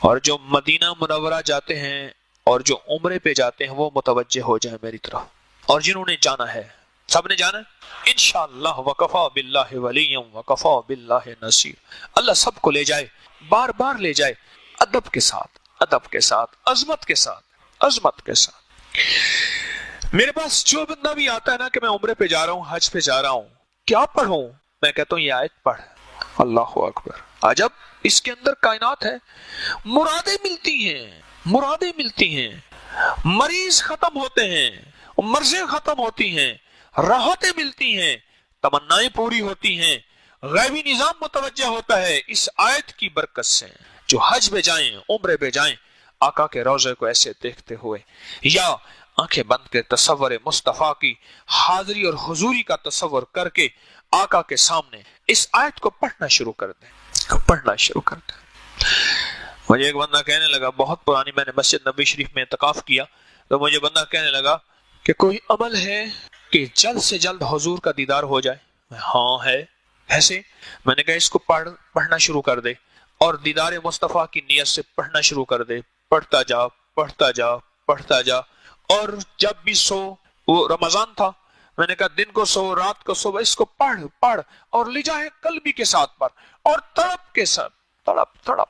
اور جو مدینہ منورہ جاتے ہیں اور جو عمرے پہ جاتے ہیں وہ متوجہ ہو جائیں میری طرف، اور جنہوں نے جانا ہے سب نے جانا ہے انشاءاللہ، وکفا باللہ ولیا وکفا باللہ نصیر۔ اللہ سب کو لے جائے، بار بار لے جائے، ادب کے ساتھ، ادب کے ساتھ، عظمت کے ساتھ، عظمت کے ساتھ۔ میرے پاس جو بندہ بھی آتا ہے نا کہ میں عمرے پہ جا رہا ہوں، حج پہ جا رہا ہوں، کیا پڑھوں؟ میں کہتا ہوں یہ آیت پڑھ۔ اللہ اکبر، عجب، اس کے اندر کائنات ہے، مرادیں ملتی ہیں، مرادیں ملتی ہیں، مریض ختم ہوتے ہیں، مرضیں ختم ہوتی ہیں، راحتیں ملتی ہیں، تمنائیں پوری ہوتی ہیں، غیبی نظام متوجہ ہوتا ہے اس آیت کی برکت سے۔ جو حج پہ جائیں، عمرے پہ جائیں، آقا کے روضے کو ایسے دیکھتے ہوئے یا آنکھیں بند کے تصور مصطفیٰ کی حاضری اور حضوری کا تصور کر کے آقا کے سامنے اس آیت کو پڑھنا شروع کر دیں، پڑھنا شروع کر دیں۔ مجھے ایک بندہ کہنے لگا، بہت پرانی، میں نے مسجد نبوی شریف میں اعتکاف کیا تو مجھے بندہ کہنے لگا کہ کوئی عمل ہے کہ جلد سے جلد حضور کا دیدار ہو جائے؟ ہاں ہے۔ ایسے؟ میں نے کہا اس کو پڑھنا شروع کر دے اور دیدار مصطفیٰ کی نیت سے پڑھنا شروع کر دے، پڑھتا جا، پڑھتا جا، پڑھتا جا۔ اور جب بھی سو، وہ رمضان تھا، میں نے کہا دن کو سو، رات کو سو، اس کو پڑھ پڑھ اور لے جائے قلبی کے ساتھ پڑھ اور تڑپ کے ساتھ، تڑپ تڑپ۔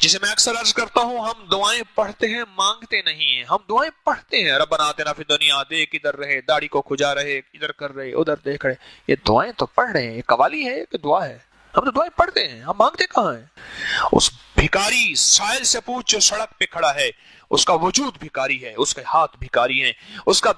جسے میں اکثر عرض کرتا ہوں، ہم دعائیں پڑھتے ہیں، مانگتے نہیں ہیں، ہم دعائیں پڑھتے ہیں۔ ربنا آتنا فی الدنیا، دیکھ ادھر رہے، داڑھی کو کھجا رہے، ادھر کر رہے، ادھر دیکھ رہے، یہ دعائیں تو پڑھ رہے ہیں، یہ قوالی ہے کہ دعا ہے؟ ہم تو دعائیں پڑھتے ہیں، ہم مانگتے کہاں ہیں؟ اس بھکاری سائل سے پوچھ جو سڑک پہ کھڑا ہے، اس کا وجود بھکاری ہے، اس کے ہاتھ بھکاری ہیں، اس کا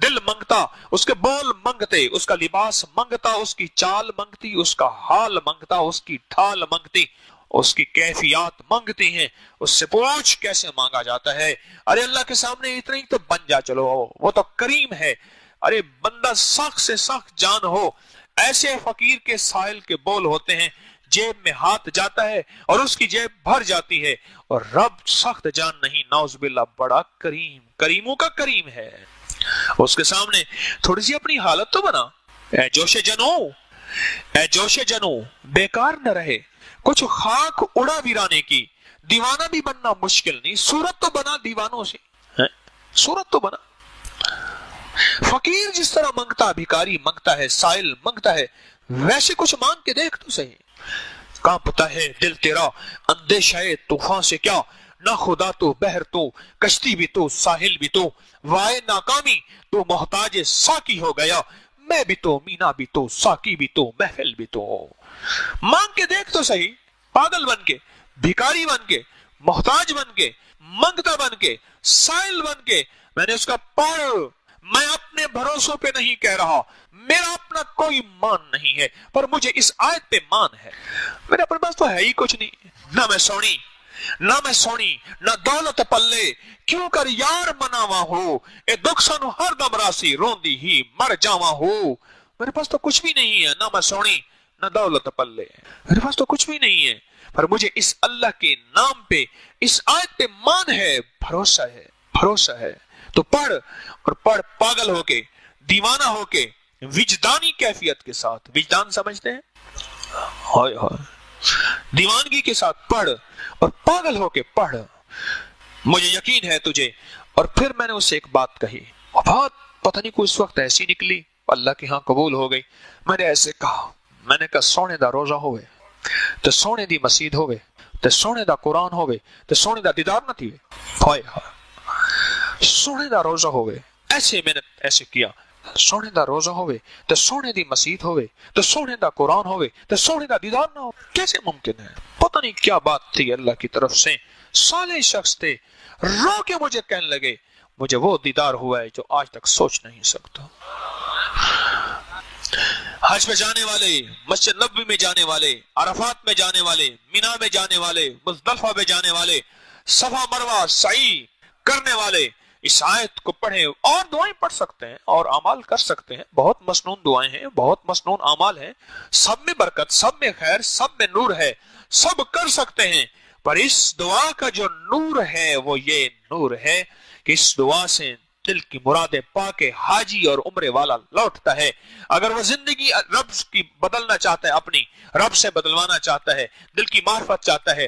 دل منگتا، اس کے بول منگتے، اس کا لباس منگتا، اس کی چال منگتی، اس کا حال منگتا، اس کی ڈھال منگتی، اس کی کیفیات منگتی ہیں۔ اس سے پوچھ کیسے مانگا جاتا ہے؟ ارے اللہ کے سامنے اتنا ہی تو بن جا، چلو وہ تو کریم ہے۔ ارے بندہ سخت سے سخت جان ہو، ایسے فقیر کے سائل کے بول ہوتے ہیں، جیب میں ہاتھ جاتا ہے اور اس کی جیب بھر جاتی ہے، اور رب سخت جان نہیں، نعوذ باللہ، بڑا کریم، کریموں کا کریم ہے۔ اس کے سامنے تھوڑی سی اپنی حالت تو بنا۔ اے جوش جنو، اے جوش جنو، بیکار نہ رہے، کچھ خاک اڑا ویرانے کی، دیوانہ بھی بننا مشکل نہیں، صورت تو بنا دیوانوں سے، صورت تو بنا۔ فقیر جس طرح منگتا، بھکاری منگتا ہے، سائل منگتا ہے، ویسے کچھ مانگ کے دیکھ تو صحیح۔ کانپتا ہے دل تیرا اندیشہ طوفان سے کیا، نہ خدا تو بحر تو، کشتی بھی تو، ساحل بھی تو، وائے ناکامی تو محتاج ساکی ہو گیا، میں بھی تو، مینا بھی تو، ساکی بھی تو، محفل بھی تو۔ مانگ کے دیکھ تو صحیح، پاگل بن کے، بھکاری بن کے، محتاج بن کے، منگتا بن کے، سائل بن کے۔ میں نے اس کا پڑھ، میں اپنے بھروسوں پہ نہیں کہہ رہا، میرا اپنا کوئی مان نہیں ہے، پر مجھے اس آیت پہ مان ہے۔ میرے اپنے پاس تو ہے ہی کچھ نہیں، نہ میں سونی، نہ میں سونی، نہ دولت پلے، کیوں کر یار مناوا ہو، اے دکھ سنو ہر دم راسی، روندی ہی مر جاوا ہو۔ میرے پاس تو کچھ بھی نہیں ہے، نہ میں سونی، نہ دولت پلے، میرے پاس تو کچھ بھی نہیں ہے، پر مجھے اس اللہ کے نام پہ، اس آیت پہ مان ہے، بھروسہ ہے، بھروسہ ہے۔ تو پڑھ، اور پڑھ پاگل ہو کے، دیوانہ ہو کے، وجدانی کیفیت کے ساتھ۔ وجدان سمجھتے ہیں؟ ہائے ہائے، دیوانگی کے ساتھ پڑھ اور پاگل ہو کے پڑھ۔ مجھے یقین ہے تجھے۔ اور پھر میں نے اسے ایک بات کہی، وہ بات پتہ نہیں کوئی اس وقت ایسی نکلی، اللہ کے ہاں قبول ہو گئی۔ میں نے ایسے کہا، میں نے کہا سونے دا روزہ ہوئے تے سونے دی مسجد ہوئے تے سونے دا قرآن ہوئے تے سونے دا دیدار نہ تھی۔ ہائے ہائے، سونے دا روزہ ہوئے، ایسے میں نے ایسے کیا، سونے دا روزہ ہوئے تے سونے دی مسجد ہوئے تے سونے دا قرآن ہوئے تے سونے دا دیدار نہ ہو، کیسے ممکن ہے؟ پتہ نہیں کیا بات تھی اللہ کی طرف سے۔ صالح شخص تھے، رو کے مجھے کہنے لگے مجھے وہ دیدار ہوا ہے جو آج تک سوچ نہیں سکتا۔ حج میں جانے والے، مسجد نبوی میں جانے والے، عرفات میں جانے والے، مینا میں جانے والے، مزدلفہ میں جانے والے، صفا مروہ سعی کرنے والے اس آیت کو پڑھیں، اور دعائیں پڑھ سکتے ہیں اور اعمال کر سکتے ہیں، بہت مسنون دعائیں ہیں، بہت مسنون اعمال ہیں، سب میں برکت، سب میں خیر، سب میں نور ہے، سب کر سکتے ہیں۔ پر اس دعا کا جو نور ہے وہ یہ نور ہے کہ اس دعا سے دل کی مرادیں پا کے حاجی اور عمرے والا لوٹتا ہے۔ اگر وہ زندگی رب کی بدلنا چاہتا ہے، اپنی رب سے بدلوانا چاہتا ہے، دل کی معرفت چاہتا ہے،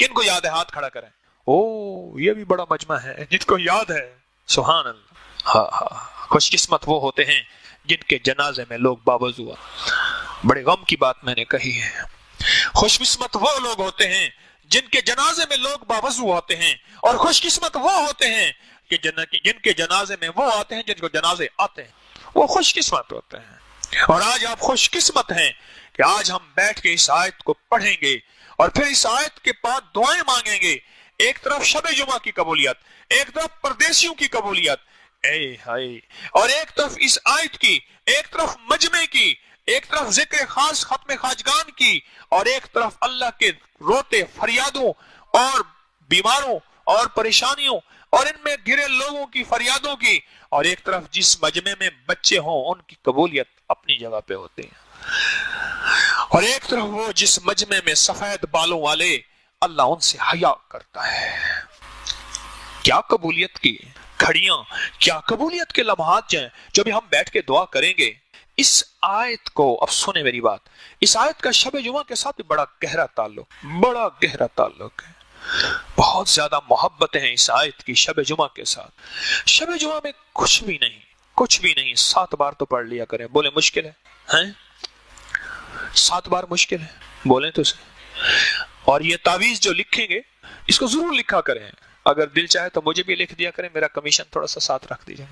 کن کو یاد ہے؟ ہاتھ کھڑا کریں. او یہ بھی بڑا مجمع ہے جن کو یاد ہے. سبحان اللہ. ہاں ہاں، خوش قسمت وہ ہوتے ہیں جن کے جنازے میں لوگ باوضو. بڑے غم کی بات میں نے کہی ہے. خوش قسمت وہ لوگ ہوتے ہیں جن کے جنازے میں لوگ باوضو ہوتے ہیں، اور خوش قسمت وہ ہوتے ہیں کہ جن کے جنازے میں وہ آتے ہیں جن کو جنازے آتے ہیں. وہ خوش قسمت ہوتے ہیں. اور آج آپ خوش قسمت ہیں کہ آج ہم بیٹھ کے اس آیت کو پڑھیں گے اور پھر اس آیت کے بعد دعائیں مانگیں گے. ایک طرف شب جمعہ کی قبولیت، ایک طرف پردیسیوں کی قبولیت، اے ہائے، اور ایک طرف اس آیت کی، ایک طرف مجمع کی، ایک طرف ذکر خاص ختم خواجگان کی، اور ایک طرف اللہ کے روتے فریادوں اور بیماروں اور پریشانیوں اور ان میں گرے لوگوں کی فریادوں کی، اور ایک طرف جس مجمع میں بچے ہوں ان کی قبولیت اپنی جگہ پہ ہوتے ہیں، اور ایک طرف وہ جس مجمع میں سفید بالوں والے اللہ ان سے حیا کرتا ہے. کیا قبولیت کی کھڑیاں، کیا قبولیت کے لمحات ہیں جو بھی ہم بیٹھ کے دعا کریں گے. اس آیت کو اب سنیں میری بات، اس آیت کا شب جمعہ کے ساتھ بڑا گہرا تعلق ہے. بہت زیادہ محبتیں ہیں اس آیت کی شب جمعہ کے ساتھ. شب جمعہ میں کچھ بھی نہیں 7 بار تو پڑھ لیا کریں. بولیں مشکل ہے؟ 7 بار مشکل ہے؟ بولیں تو صحیح. اور یہ تعویذ جو لکھیں گے اس کو ضرور لکھا کریں. اگر دل چاہے تو مجھے بھی لکھ دیا کریں، میرا کمیشن تھوڑا سا ساتھ رکھ دیجیے.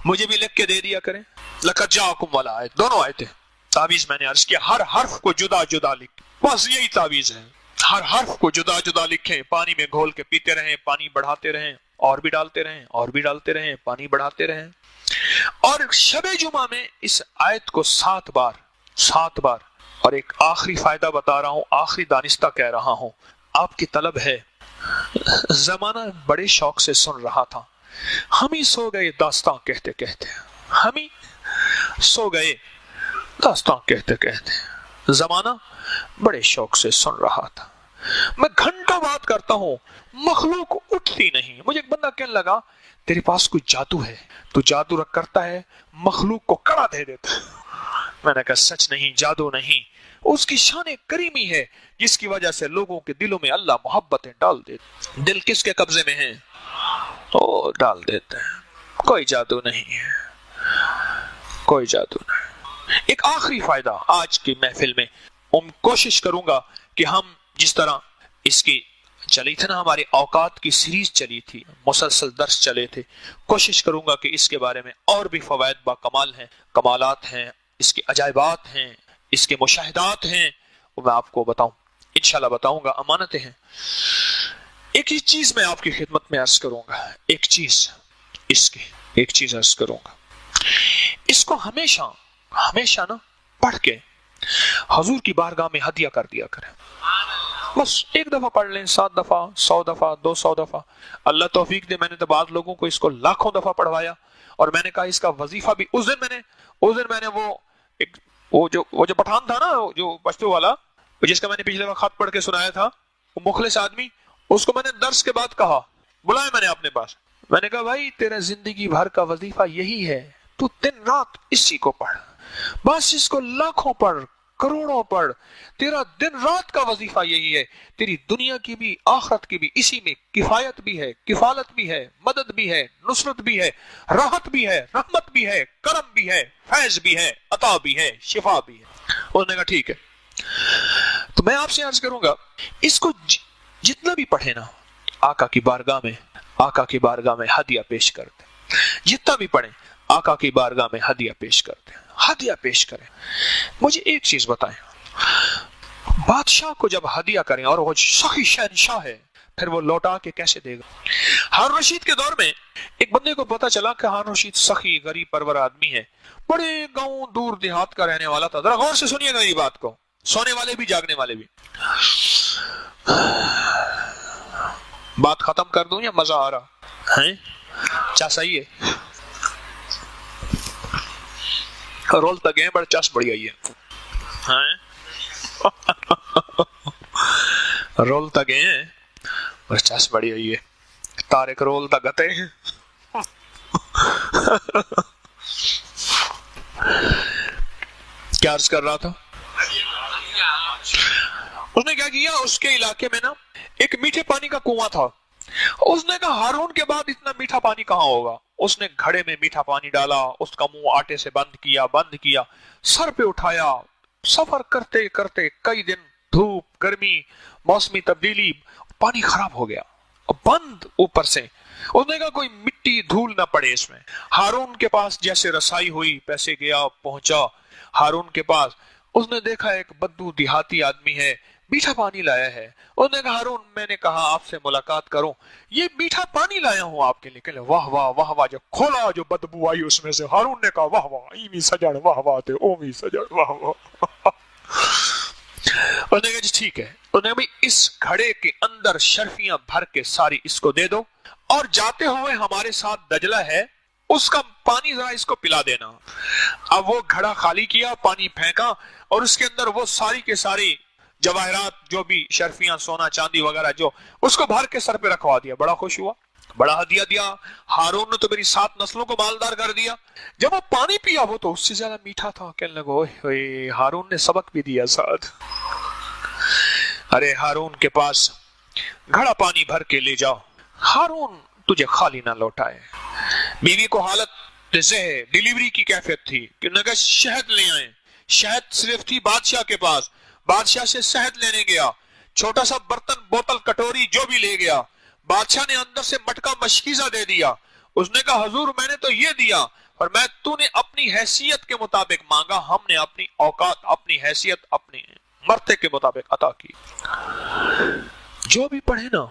مجھے بھی لکھ کے دے دیا کریں. لقد جاءکم والا آیت، دونوں آیتیں تعویذ میں نے عرض کیا ہر حرف کو جدا جدا لکھ، بس یہی تعویذ ہے. ہر حرف کو جدا جدا لکھیں، پانی میں گھول کے پیتے رہیں، پانی بڑھاتے رہیں، اور بھی ڈالتے رہیں، پانی بڑھاتے رہیں. اور شب جمعہ میں اس آیت کو 7 بار. اور ایک آخری فائدہ بتا رہا ہوں، آخری دانستہ کہہ رہا ہوں، آپ کی طلب ہے. زمانہ بڑے شوق سے سن رہا تھا، ہم ہی سو گئے داستان کہتے کہتے. زمانہ بڑے شوق سے سن رہا تھا. میں گھنٹوں بات کرتا ہوں، مخلوق اٹھتی نہیں. مجھے ایک بندہ کہنے لگا تیرے پاس کوئی جادو ہے، تو جادو رکھ کرتا ہے، مخلوق کو کڑا دے دیتا ہے. میں نے کہا سچ نہیں، جادو نہیں، اس کی شان کریمی ہے جس کی وجہ سے لوگوں کے دلوں میں اللہ محبتیں ڈال دیتے. دل کس کے قبضے میں ہیں؟ وہ ڈال دیتے ہیں. کوئی جادو نہیں ہے. ایک آخری فائدہ آج کی محفل میں کوشش کروں گا کہ ہم جس طرح اس کی چلی تھی نا، ہماری اوقات کی سیریز چلی تھی، مسلسل درس چلے تھے، کوشش کروں گا کہ اس کے بارے میں اور بھی فوائد با کمال ہیں، کمالات ہیں، اس کے عجائبات ہیں، اس کے مشاہدات ہیں، وہ میں آپ کو بتاؤں، انشاءاللہ بتاؤں گا. امانتیں ہیں. ایک ہی چیز میں آپ کی خدمت میں عرض کروں گا، ایک چیز عرض کروں گا. اس کو ہمیشہ نا پڑھ کے حضور کی بارگاہ میں ہدیہ کر دیا کریں. بس ایک دفعہ پڑھ لیں، 7 دفعہ، 100 دفعہ، 200 دفعہ. اللہ توفیق دے، میں نے تو بعض لوگوں کو اس کو لاکھوں دفعہ پڑھوایا، اور میں نے کہا اس کا وظیفہ بھی. اس دن میں نے وہ جو پٹھان تھا نا، جو پشتو والا، جس کا میں نے پچھلے وقت خط پڑھ کے سنایا تھا، وہ مخلص آدمی، اس کو میں نے درس کے بعد کہا، بلایا میں نے اپنے پاس. میں نے کہا بھائی تیرا زندگی بھر کا وظیفہ یہی ہے، تو دن رات اسی کو پڑھ، بس اس کو لاکھوں پڑھ، کروڑوں پڑھ. تیرا دن رات کا وظیفہ یہی ہے. تیری دنیا کی بھی آخرت کی بھی اسی میں کفایت بھی ہے، کفالت بھی ہے، مدد بھی ہے، نصرت بھی ہے، راحت بھی ہے، رحمت بھی ہے، کرم بھی ہے، فیض بھی ہے، عطا بھی ہے، شفا بھی ہے. انہوں نے کہا ٹھیک ہے. تو میں آپ سے عرض کروں گا، اس کو جتنا بھی پڑھے نا، آقا کی بارگاہ میں ہدیہ پیش کرتے. جتنا بھی پڑھیں آقا کی بارگاہ میں ہدیہ پیش کرتے، ہدیہ پیش کریں. مجھے ایک چیز بتائیں، بادشاہ کو جب ہدیہ کریں اور وہ سخی شہنشاہ ہے، پھر وہ لوٹا کے کیسے دے گا؟ ہارون رشید کے دور میں ایک بندے کو پتا چلا کہ ہارون رشید سخی غریب پرور آدمی ہے، بڑے گاؤں دور دیہات کا رہنے والا تھا. ذرا غور سے سنیے گا یہ بات کو، سونے والے بھی جاگنے والے بھی. بات ختم کر دوں یا مزہ آ رہا ہے؟ چا صحیح ہے؟ رول تک گئے، بڑے چاس بڑی آئی ہے. رول تک گئے، بڑے چاس بڑی آئی ہے. تارک رول تک گتے ہیں. کیا عرض کر رہا تھا؟ اس نے کیا کیا، اس کے علاقے میں نا ایک میٹھے پانی کا کنواں تھا. اس نے کہا ہارون کے بعد اتنا میٹھا پانی کہاں ہوگا. اس نے گھڑے میں میٹھا پانی ڈالا, اس کا منہ آٹے سے بند کیا, سر پہ اٹھایا. سفر کرتے کرتے کئی دن, دھوپ, گرمی, موسمی تبدیلی, پانی خراب ہو گیا, بند اوپر سے. اس نے کہا کوئی مٹی دھول نہ پڑے اس میں. ہارون کے پاس جیسے رسائی ہوئی, پیسے گیا, پہنچا ہارون کے پاس. اس نے دیکھا ایک بدو دیہاتی آدمی ہے, میٹھا پانی لایا ہے. اس نے کہا ہارون میں نے کہا آپ سے ملاقات کروں, یہ میٹھا پانی لایا ہوں آپ کے لیے. کہ واہ واہ واہ واہ. جب کھولا جو بدبو آئی اس میں سے, ہارون نے کہا واہ واہ ایویں سجڑ واہ واہ تے اوویں سجڑ واہ واہ. اس نے کہا جی ٹھیک ہے. اس نے کہا اس گھڑے کے اندر شرفیاں بھر کے ساری اس کو دے دو, اور جاتے ہوئے ہمارے ساتھ دجلہ ہے اس کا پانی ذرا اس کو پلا دینا. اب وہ گھڑا خالی کیا, پانی پھینکا, اور اس کے اندر وہ ساری کے ساری جواہرات جو بھی شرفیاں, سونا چاندی وغیرہ جو, اس کو بھر کے سر پہ رکھوا دیا. بڑا خوش ہوا, بڑا ہدیہ دیا. ہارون نے تو میری 7 نسلوں کو مالدار کر دیا. جب وہ پانی پیا وہ تو اس سے زیادہ میٹھا تھا. کہنے لگا اوئے ہارون نے سبق بھی دیا ساتھ. ارے ہارون کے پاس گھڑا پانی بھر کے لے جاؤ, ہارون تجھے خالی نہ لوٹائے. بیوی کو حالت ڈیلیوری کی کیفیت تھی کہ نہ شہد لے آئیں. شہد صرف تھی بادشاہ کے پاس, بادشاہ سے شہد لینے گیا. چھوٹا سا برتن, بوتل, کٹوری جو بھی لے گیا. بادشاہ نے اندر سے مٹکا مشکیزہ دے دیا. اس نے کہا حضور میں نے تو یہ دیا, اور میں تو نے اپنی حیثیت کے مطابق مانگا, ہم نے اپنی اوقات, اپنی حیثیت, اپنی مرتے کے مطابق عطا کی. جو بھی پڑھے نا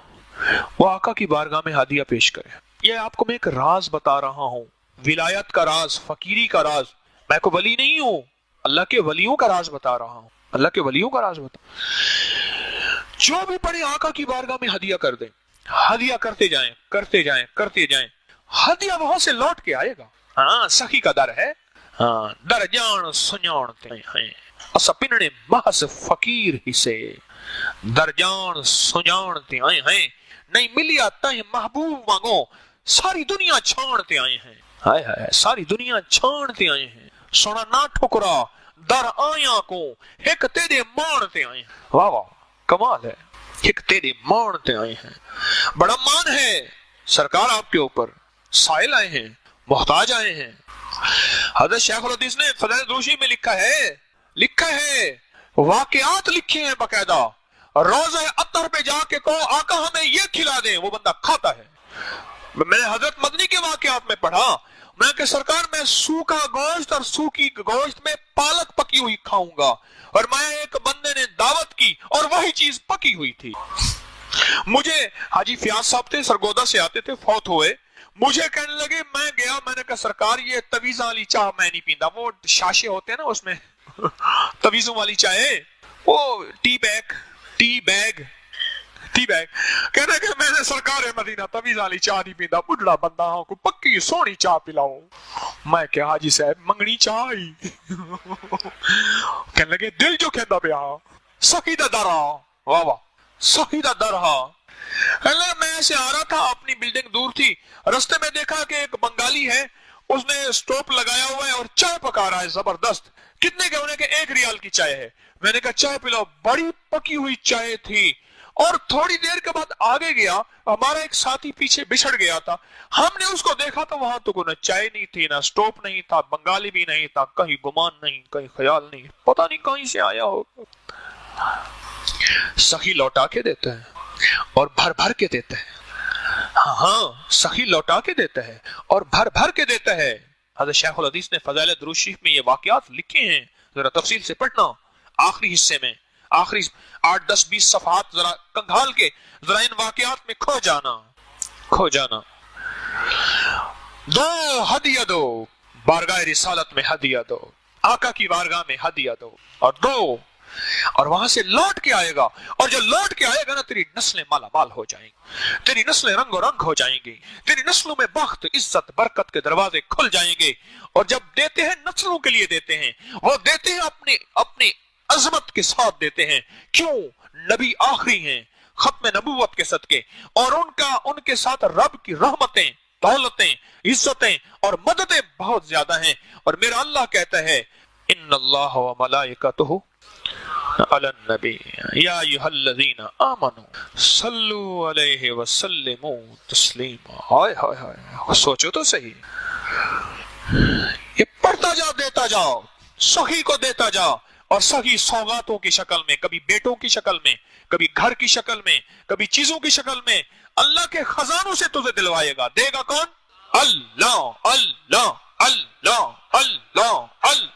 وہ آقا کی بارگاہ میں ہدیہ پیش کرے. یہ آپ کو میں ایک راز بتا رہا ہوں, ولایت کا راز, فقیری کا راز. میں کوئی ولی نہیں ہوں, اللہ کے ولیوں کا راز بتا رہا ہوں, اللہ کے ولیوں کا راز بتا. جو بھی پڑھے آقا کی بارگاہ میں ہدیہ کر دیں, ہدیہ کرتے جائیں, کرتے جائیں, کرتے جائیں, ہدیہ وہاں سے لوٹ کے آئے گا. ہاں سخی کا در ہے, ہاں در جان سنجانتے ہیں اسا پننے محض فقیر ہی سے, در جان سنجانتے آئے ہیں, نہیں ملیا تہ محبوب مانگو, ساری دنیا چھانتے آئے ہیں. ہائے ہائے, ساری دنیا چھانتے آئے ہیں, سونا نہ ٹھکرا در آیاں کو, ایک تیرے مانتے آئے ہیں. واہ واہ کمال ہے, ایک تیرے مانتے آئے ہیں. بڑا مان ہے سرکار آپ کے اوپر, سائل آئے ہیں, محتاج آئے ہیں. حضرت شیخ الحدیث نے فضائل دروشی میں لکھا ہے, واقعات لکھے ہیں باقاعدہ. روزہ اطہر پہ جا کے کہو آقا ہمیں یہ کھلا دیں, وہ بندہ کھاتا ہے. میں نے حضرت مدنی کے واقعات میں پڑھا, میں کہ سرکار میں سوکھا گوشت اور سوکھی گوشت میں پالک پکی ہوئی کھاؤں گا, اور میں ایک بندے نے دعوت کی اور وہی چیز پکی ہوئی تھی. مجھے حاجی فیاض صاحب تھے, سرگودا سے آتے تھے, فوت ہوئے. مجھے کہنے لگے, میں گیا, میں نے کہا سرکار یہ تویزاں والی چاہ میں نہیں پیندا, وہ شاشے ہوتے ہیں نا اس میں تویزوں والی چائے, وہ ٹی بیگ. کہنے کہ میں نے سرکار مدینہ تویزاں والی چاہ نہیں پیندا, بڑھڑا بندہ ہوں, کو پکی سونی چاہ پلاؤ. میں کہ حاجی صاحب منگنی چاہ آئی. کہنے لگے دل جو کہندا پیا سخی دا در ہاں, واہ واہ سخی دا در ہاں. میں ایسے آ رہا تھا, اپنی بلڈنگ دور تھی, رستے میں دیکھا کہ ایک بنگالی ہے, اس نے سٹوپ لگایا ہوا ہے اور چائے پکا رہا ہے زبردست. کتنے کے ہونے کہ 1 ریال کی چائے ہے. میں نے کہا چائے پلاؤ. بڑی پکی ہوئی چائے تھی. اور تھوڑی دیر کے بعد آگے گیا, ہمارا ایک ساتھی پیچھے بچھڑ گیا تھا, ہم نے اس کو دیکھا تو وہاں تو کوئی نہ چائے نہیں تھی, نہ سٹوپ نہیں تھا, بنگالی بھی نہیں تھا, کہیں گمان نہیں, کہیں خیال نہیں, پتہ نہیں کہیں سے آیا ہو. سخی لوٹا کے دیتا ہے اور بھر بھر کے دیتا ہے. ہاں سخی لوٹا کے دیتا ہے اور بھر بھر کے دیتا ہے. حضرت شیخ الحدیث نے فضائل درود شریف میں یہ واقعات لکھے ہیں, ذرا تفصیل سے پڑھنا. آخری حصے میں, آخری 8 10 20 صفحات ذرا کنگھال کے ذرا ان واقعات میں کھو جانا. دو ہدیہ دو, بارگاہ رسالت میں ہدیہ دو, آقا کی بارگاہ میں ہدیہ دو, اور دو, اور وہاں سے لوٹ کے آئے گا. اور جو لوٹ کے آئے گا نا, تیری نسلیں مالا مال ہو جائیں گی, تیری نسلیں رنگ و رنگ ہو جائیں گی, تیری نسلوں میں بخت, عزت, برکت کے دروازے کھل جائیں گے. اور جب دیتے ہیں نسلوں کے لیے دیتے ہیں, وہ دیتے ہیں اپنی عظمت کے ساتھ دیتے ہیں. کیوں؟ نبی آخری ہیں, ختم نبوت کے صدقے, اور ان کے ساتھ رب کی رحمتیں, دولتیں, عزتیں اور مددیں بہت زیادہ ہیں. اور میرا اللہ کہتا ہے ان اللہ و ملائکتہ علی النبی یا ایھا الذین آمنوا صلوا علیہ وسلموا تسلیما۔ ہائے ہائے ہائے، سوچو تو صحیح، یہ پڑھتا جاؤ، دیتا جاؤ، سخی کو دیتا جاؤ، اور سخی سوغاتوں کی شکل میں، کبھی بیٹوں کی شکل میں، کبھی گھر کی شکل میں، کبھی چیزوں کی شکل میں، اللہ کے خزانوں سے تجھے دلوائے گا۔ دے گا کون؟ اللہ اللہ اللہ اللہ اللہ۔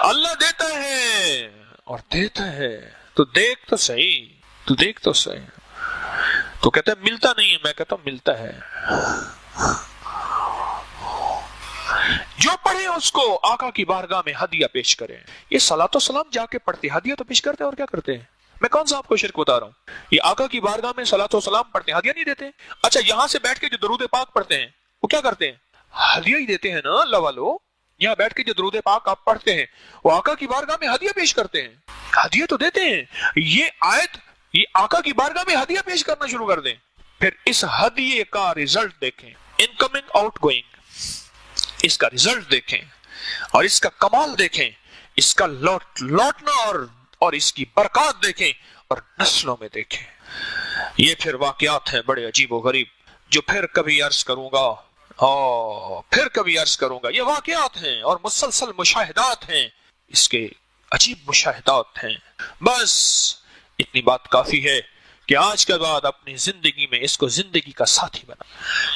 اللہ دیتا ہے اور دیتا ہے، تو دیکھ تو صحیح، تو دیکھ تو صحیح۔ تو کہتا ہے ملتا نہیں ہے، میں کہتا ہوں ملتا ہے۔ جو پڑھے اس کو آقا کی بارگاہ میں ہدیہ پیش کریں۔ یہ صلاۃ و سلام جا کے پڑھتے، ہدیہ تو پیش کرتے ہیں، اور کیا کرتے ہیں؟ میں کون سا آپ کو شرک بتا رہا ہوں؟ یہ آقا کی بارگاہ میں صلاۃ و سلام پڑھتے ہیں، ہدیہ نہیں دیتے۔ اچھا، یہاں سے بیٹھ کے جو درود پاک پڑھتے ہیں وہ کیا کرتے ہیں؟ ہدیہ ہی دیتے ہیں نا اللہ والو۔ یہاں بیٹھ کے جو درود پاک آپ پڑھتے ہیں وہ آقا کی بارگاہ میں ہدیہ پیش کرتے ہیں، ہدیہ تو دیتے ہیں۔ یہ آیت، یہ آقا کی بارگاہ میں ہدیہ پیش کرنا شروع کر دیں، پھر اس ہدیے کا رزلٹ دیکھیں، انکمنگ آؤٹ گوئنگ، اس کا رزلٹ دیکھیں، اور اس کا کمال دیکھیں، اس کا لوٹنا اور اس کی برکات دیکھیں، اور نسلوں میں دیکھیں۔ یہ پھر واقعات ہیں بڑے عجیب و غریب، جو پھر کبھی عرض کروں گا، پھر کبھی عرض کروں گا۔ یہ واقعات ہیں اور مسلسل مشاہدات ہیں، اس کے عجیب مشاہدات ہیں۔ بس اتنی بات کافی ہے کہ آج کے بعد اپنی زندگی میں اس کو زندگی کا ساتھی بنا،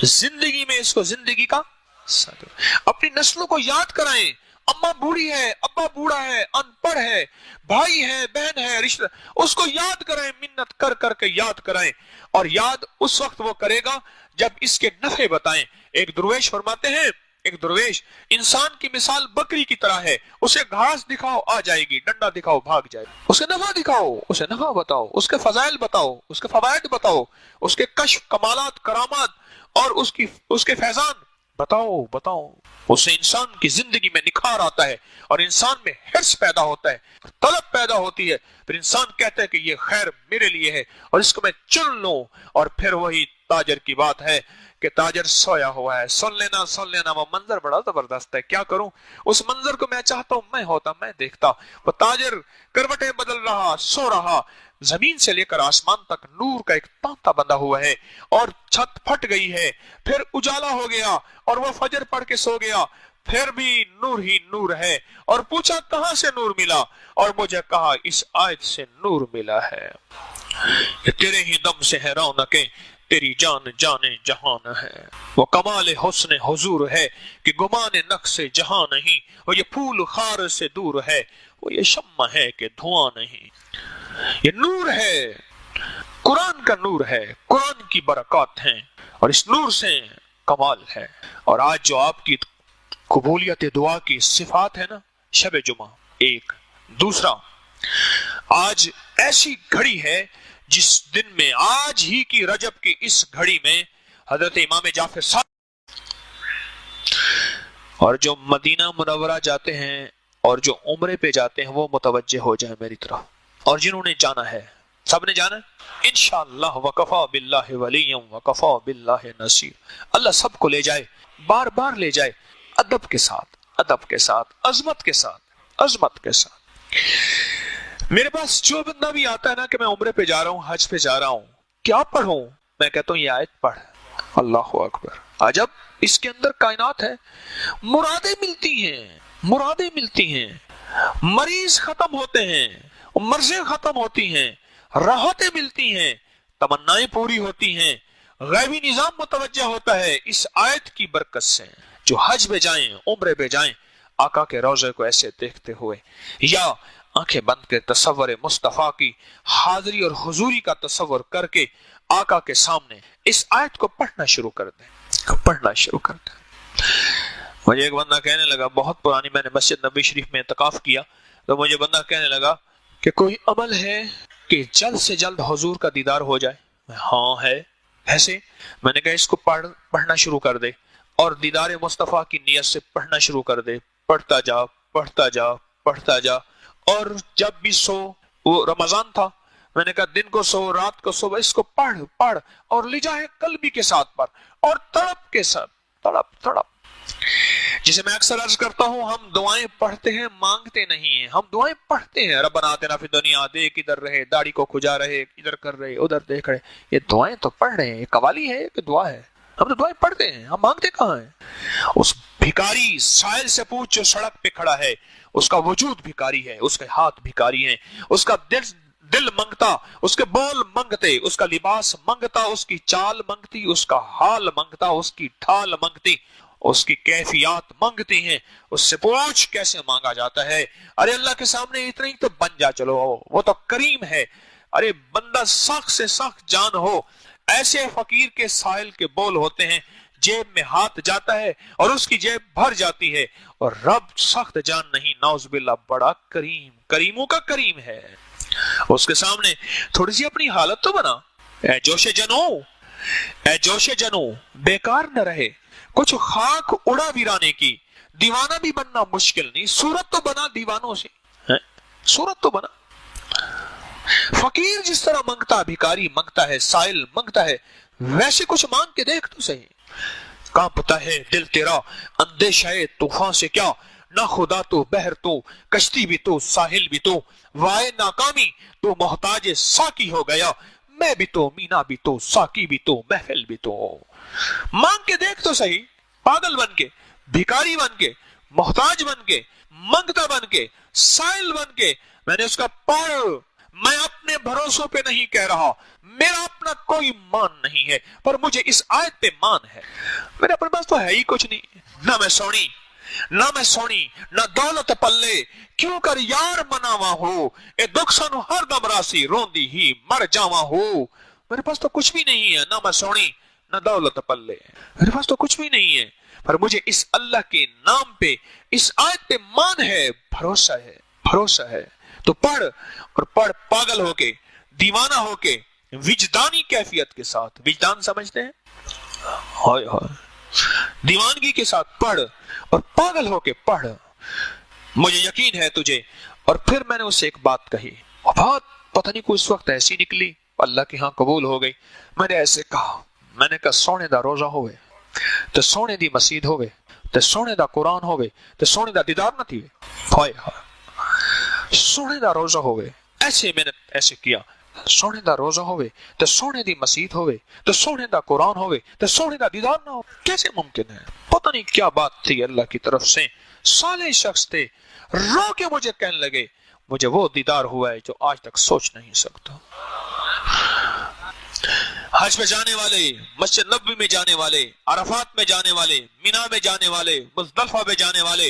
زندگی میں اس کو زندگی کا ساتھی، اپنی نسلوں کو یاد کرائیں۔ اماں بوڑھی ہے، ابا بوڑھا ہے، ان پڑھ ہے، بھائی ہے، بہن ہے، رشتہ، اس کو یاد کرائیں، منت کر کر کے یاد کرائیں، اور یاد اس وقت وہ کرے گا جب اس کے نفع بتائیں۔ ایک درویش فرماتے ہیں، ایک درویش، انسان کی مثال بکری کی طرح ہے، اسے گھاس دکھاؤ آ جائے گی، ڈنڈا دکھاؤ بھاگ جائے گی، اسے نفع دکھاؤ، اسے نفع بتاؤ، اس کے فضائل بتاؤ، اس کے فوائد بتاؤ، اس کے کشف، کمالات، کرامات، اور اس کے فیضان بتاؤ۔ اس سے انسان کی زندگی میں نکھار آتا ہے، اور انسان میں حرص پیدا ہوتا ہے، طلب پیدا ہوتی ہے، پھر انسان کہتا ہے کہ یہ خیر میرے لیے ہے اور اس کو میں چن لوں۔ اور پھر وہی تاجر کی بات ہے کہ تاجر سویا ہوا ہے، سن لینا وہ منظر بڑا زبردست ہے، کیا کروں، اس منظر کو میں چاہتا ہوں میں ہوتا، میں دیکھتا۔ وہ تاجر کروٹیں بدل رہا، سو رہا، زمین سے لے کر آسمان تک نور کا ایک تانتا بندھا ہوا ہے، اور چھت پھٹ گئی ہے، پھر اجالا ہو گیا، اور وہ فجر پڑھ کے سو گیا، پھر بھی نور ہی نور ہے، اور پوچھا کہاں سے نور ملا، اور مجھے کہا اس آیت سے نور ملا ہے، کہ تیرے ہی دم سے ہے رونقیں، تیری جان جہان ہے، وہ کمال حسن حضور ہے کہ گمان نقص جہاں نہیں، وہ یہ پھول خار سے دور ہے، وہ یہ شمع ہے کہ دھواں نہیں۔ یہ نور ہے، قرآن کا نور ہے، قرآن کی برکات ہیں، اور اس نور سے کمال ہے۔ اور آج جو آپ کی قبولیت دعا کی صفات ہے نا، شب جمعہ ایک، دوسرا آج ایسی گھڑی ہے جس دن میں، آج ہی کی رجب کی اس گھڑی میں حضرت امام جعفر صادق، اور جو مدینہ منورہ جاتے ہیں اور جو عمرے پہ جاتے ہیں وہ متوجہ ہو جائیں میری طرف، اور جنہوں نے جانا ہے، سب نے جانا ہے انشاءاللہ، وکفا باللہ ولیا وکفا باللہ نصیر۔ اللہ سب کو لے جائے، بار بار لے جائے، ادب کے ساتھ، عظمت کے ساتھ۔ میرے پاس جو بندہ بھی آتا ہے نا کہ میں عمرے پہ جا رہا ہوں، حج پہ جا رہا ہوں، کیا پڑھوں، میں کہتا ہوں یہ آیت پڑھ۔ اللہ اکبر، عجب، اس کے اندر کائنات ہے، مرادیں ملتی ہیں، مریض ختم ہوتے ہیں، مرضیں ختم ہوتی ہیں، راحتیں ملتی ہیں، تمنائیں پوری ہوتی ہیں، غیبی نظام متوجہ ہوتا ہے اس آیت کی برکت سے۔ جو حج پہ جائیں، عمرے پہ جائیں، آقا کے روضے کو ایسے دیکھتے ہوئے، یا آنکھیں بند کے تصور مصطفیٰ کی حاضری اور حضوری کا تصور کر کے آقا کے سامنے اس آیت کو پڑھنا شروع کر دیں۔ مجھے ایک بندہ کہنے لگا، بہت پرانی، میں نے مسجد نبی شریف میں اعتکاف کیا، تو مجھے بندہ کہنے لگا کہ کوئی عمل ہے کہ جلد سے جلد حضور کا دیدار ہو جائے؟ ہاں ہے۔ ایسے میں نے کہا اس کو پڑھنا شروع کر دے، اور دیدار مصطفیٰ کی نیت سے پڑھنا شروع کر دے، پڑھتا جا، اور جب بھی سو، وہ رمضان تھا، میں نے کہا دن کو سو، رات کو سو، اس کو پڑھ اور لے جائے قلبی کے ساتھ پر، اور تڑپ کے ساتھ، تڑپ۔ جسے میں اکثر عرض کرتا ہوں، ہم دعائیں پڑھتے ہیں، مانگتے نہیں ہیں. ہم دعائیں پڑھتے ہیں، ربنا آتنا فی الدنیا، دیکھ ادھر رہے، داڑھی کو کھجا رہے، ادھر کر رہے، ادھر دیکھ رہے. یہ دعائیں تو پڑھ رہے ہیں. یہ قوالی ہے کہ دعا ہے؟ ہم تو دعائیں پڑھتے ہیں، ہم مانگتے کہاں ہیں؟ اس بھکاری سائل سے پوچھ جو سڑک پہ کھڑا ہے، اس کا وجود بھکاری ہے، اس کے ہاتھ بھکاری ہیں، اس کا دل منگتا، اس کے بول منگتے، اس کا لباس منگتا، اس کی چال منگتی، اس کا حال منگتا، اس کی ڈھال منگتی، اس کی کیفیات منگتی ہیں. اس سے پوچھ کیسے مانگا جاتا ہے. ارے اللہ کے سامنے اتنا ہی تو بن جا، چلو وہ تو کریم ہے. ارے بندہ سخت سے سخت جان ہو، ایسے فقیر کے سائل کے بول ہوتے ہیں، جیب میں ہاتھ جاتا ہے اور اس کی جیب بھر جاتی ہے. اور رب سخت جان نہیں، نعوذ باللہ، بڑا کریم، کریموں کا کریم ہے. اس کے سامنے تھوڑی سی اپنی حالت تو بنا. اے جوش جنو، اے جوش جنو، بیکار نہ رہے کچھ خاک اڑا ویرانے کی. دیوانہ بھی بننا مشکل نہیں، صورت تو بنا دیوانوں سے، صورت تو بنا. فقیر جس طرح منگتا، بھکاری منگتا ہے، سائل منگتا ہے، ویسے کچھ مانگ کے دیکھ تو صحیح. کانپتا ہے دل تیرا اندیشہ طوفان سے کیا، نہ خدا تو بحر تو کشتی بھی تو ساحل بھی تو، وائے ناکامی تو محتاج ساکی ہو گیا، میں بھی تو مینا بھی تو ساکی بھی تو محفل بھی تو. مانگ کے دیکھ تو صحیح، پاگل بن کے، بھکاری بن کے، محتاج بن کے، منگتا بن کے، سائل بن کے. میں نے اس کا پڑھ، میں اپنے بھروسوں پہ نہیں کہہ رہا، میرا اپنا کوئی مان نہیں ہے، پر مجھے اس آیت پہ مان ہے. میرے اپنے پاس تو ہے ہی کچھ نہیں، نہ میں سونی نہ دولت پلے، کیوں کر یار مناوا ہو، اے دکھ سن ہر دم راسی روندی ہی مر جاوا ہو. میرے پاس تو کچھ بھی نہیں ہے، نہ میں سونی نہ دولت پلے، میرے پاس تو کچھ بھی نہیں ہے، پر مجھے اس اللہ کے نام پہ، اس آیت پہ مان ہے، بھروسہ ہے. تو پڑھ، اور پڑھ پاگل ہو کے، دیوانہ ہو کے، وجدانی کیفیت کے ساتھ. وجدان سمجھتے ہیں؟ ہائے ہائے، دیوانگی کے ساتھ پڑھ اور پاگل ہو کے پڑھ. مجھے یقین ہے تجھے. اور پھر میں نے اسے ایک بات کہی، اور بات پتہ نہیں کوئی اس وقت ایسی نکلی، اللہ کے ہاں قبول ہو گئی. میں نے ایسے کہا، میں نے کہا سونے دا روزہ ہوئے تو سونے دی مسجد ہوئے تو سونے دا قرآن ہوئے تو سونے دا دیدار نہ تھی. ہائے ہائے، سونے دا روزہ ہوئے. ایسے میں نے ایسے کیا، سونے دا روزہ ہوئے تو سونے دی مسجد ہوئے تو سونے دا قرآن ہوئے تو سونے دا دیدار نہ ہو. کیسے ممکن ہے؟ پتہ نہیں کیا بات تھی اللہ کی طرف سے. صالح شخص تھے، رو کے مجھے کہنے لگے مجھے وہ دیدار ہوا ہے جو آج تک سوچ نہیں سکتا. حج پہ جانے والے، مسجد نبوی میں جانے والے، عرفات میں جانے والے، مینا میں جانے والے، مزدلفہ میں جانے والے،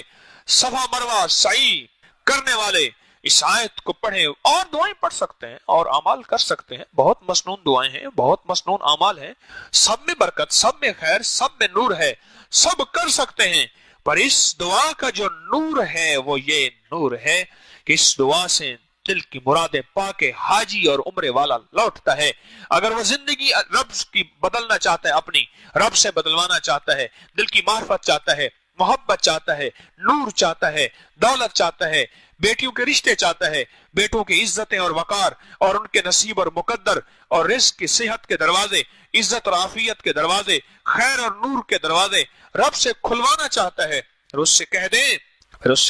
صفا مروہ سعی کرنے والے اس آیت کو پڑھیں. اور دعائیں پڑھ سکتے ہیں اور اعمال کر سکتے ہیں، بہت مسنون دعائیں ہیں، بہت مسنون اعمال ہیں، سب میں برکت، سب میں خیر، سب میں نور ہے، سب کر سکتے ہیں. پر اس دعا کا جو نور ہے وہ یہ نور ہے کہ اس دعا سے دل کی مرادیں پا کے حاجی اور عمرے والا لوٹتا ہے. اگر وہ زندگی رب کی بدلنا چاہتا ہے، اپنی رب سے بدلوانا چاہتا ہے، دل کی معرفت چاہتا ہے، محبت چاہتا ہے، نور چاہتا ہے، دولت چاہتا ہے، بیٹیوں کے رشتے چاہتا ہے، بیٹوں کی عزتیں اور وقار اور ان کے نصیب اور مقدر اور رزق کی صحت کے دروازے، عزت اور عافیت کے دروازے، خیر اور نور کے دروازے رب سے کھلوانا چاہتا ہے. پھر اس سے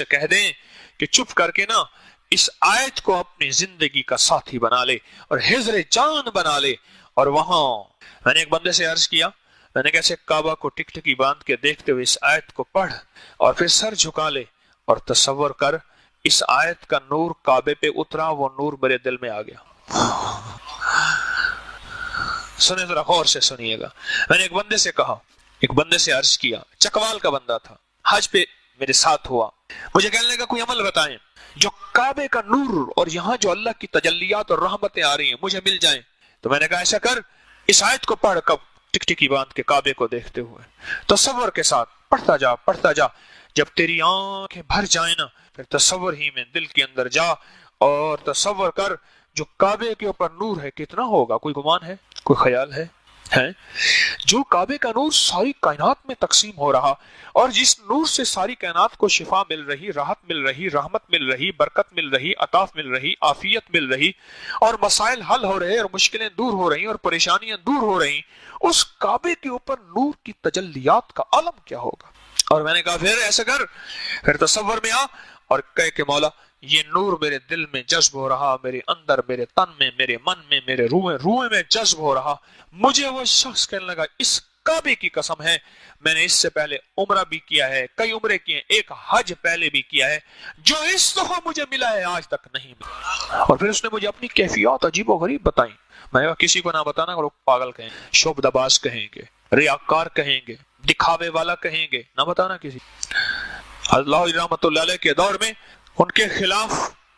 کہہ دیں کہ چپ کر کے نا اس آیت کو اپنی زندگی کا ساتھی بنا لے اور حضر جان بنا لے. اور وہاں میں نے ایک بندے سے عرض کیا، میں نے کیسے کعبہ کو ٹک ٹکی باندھ کے دیکھتے ہوئے اس آیت کو پڑھ اور پھر سر جھکا لے اور تصور کر اس آیت کا نور کعبے پہ اترا، وہ نور میرے دل میں آ گیا. سنیں ذرا غور سے سنیے گا. میں نے ایک بندے سے کہا، ایک بندے سے عرض کیا، چکوال کا بندہ تھا، حج پہ میرے ساتھ ہوا، مجھے کہنے لگا کوئی عمل بتائیں جو کعبے کا نور اور یہاں جو اللہ کی تجلیات اور رحمتیں آ رہی ہیں مجھے مل جائیں. تو میں نے کہا ایسا کر، اس آیت کو پڑھ کب ٹک ٹکی باندھ کے کعبے کو دیکھتے ہوئے تصور کے ساتھ پڑھتا جا. جب تیری آنکھیں بھر جائیں نا، پھر تصور ہی میں دل کے اندر جا اور تصور کر جو کعبے کے اوپر نور ہے کتنا ہوگا. کوئی گمان ہے؟ کوئی خیال ہے؟ جو کعبے کا نور ساری کائنات میں تقسیم ہو رہا اور جس نور سے ساری کائنات کو شفا مل رہی، راحت مل رہی، رحمت مل رہی، برکت مل رہی، عطاف مل رہی، عافیت مل رہی اور مسائل حل ہو رہے اور مشکلیں دور ہو رہی اور پریشانیاں دور ہو رہی، اس کعبے کے اوپر نور کی تجلیات کا عالم کیا ہوگا. اور میں نے کہا پھر ایسا کر، پھر تصور میں آ اور کہے کہ مولا یہ نور میرے دل میں جذب ہو رہا، میرے اندر، میرے تن میں، میرے من میں، میرے روح میں جذب ہو رہا۔ مجھے وہ شخص کہنے لگا اس کعبے کی قسم ہے میں نے اس سے پہلے عمرہ بھی کیا ہے، کئی عمرے کیے ہیں، ایک حج پہلے بھی کیا ہے، جو اس دفعہ مجھے ملا ہے آج تک نہیں ملا۔ اور پھر اس نے مجھے اپنی کیفیات عجیب و غریب بتائیں۔ میں کہا کسی کو نہ بتانا، لوگ پاگل کہیں گے، شعبدہ باز کہیں گے، ریاکار کہیں گے، دکھاوے والا کہیں گے، نہ بتانا کسی۔ اللہ رحمت اللہ علیہ کے دور میں ان کے خلاف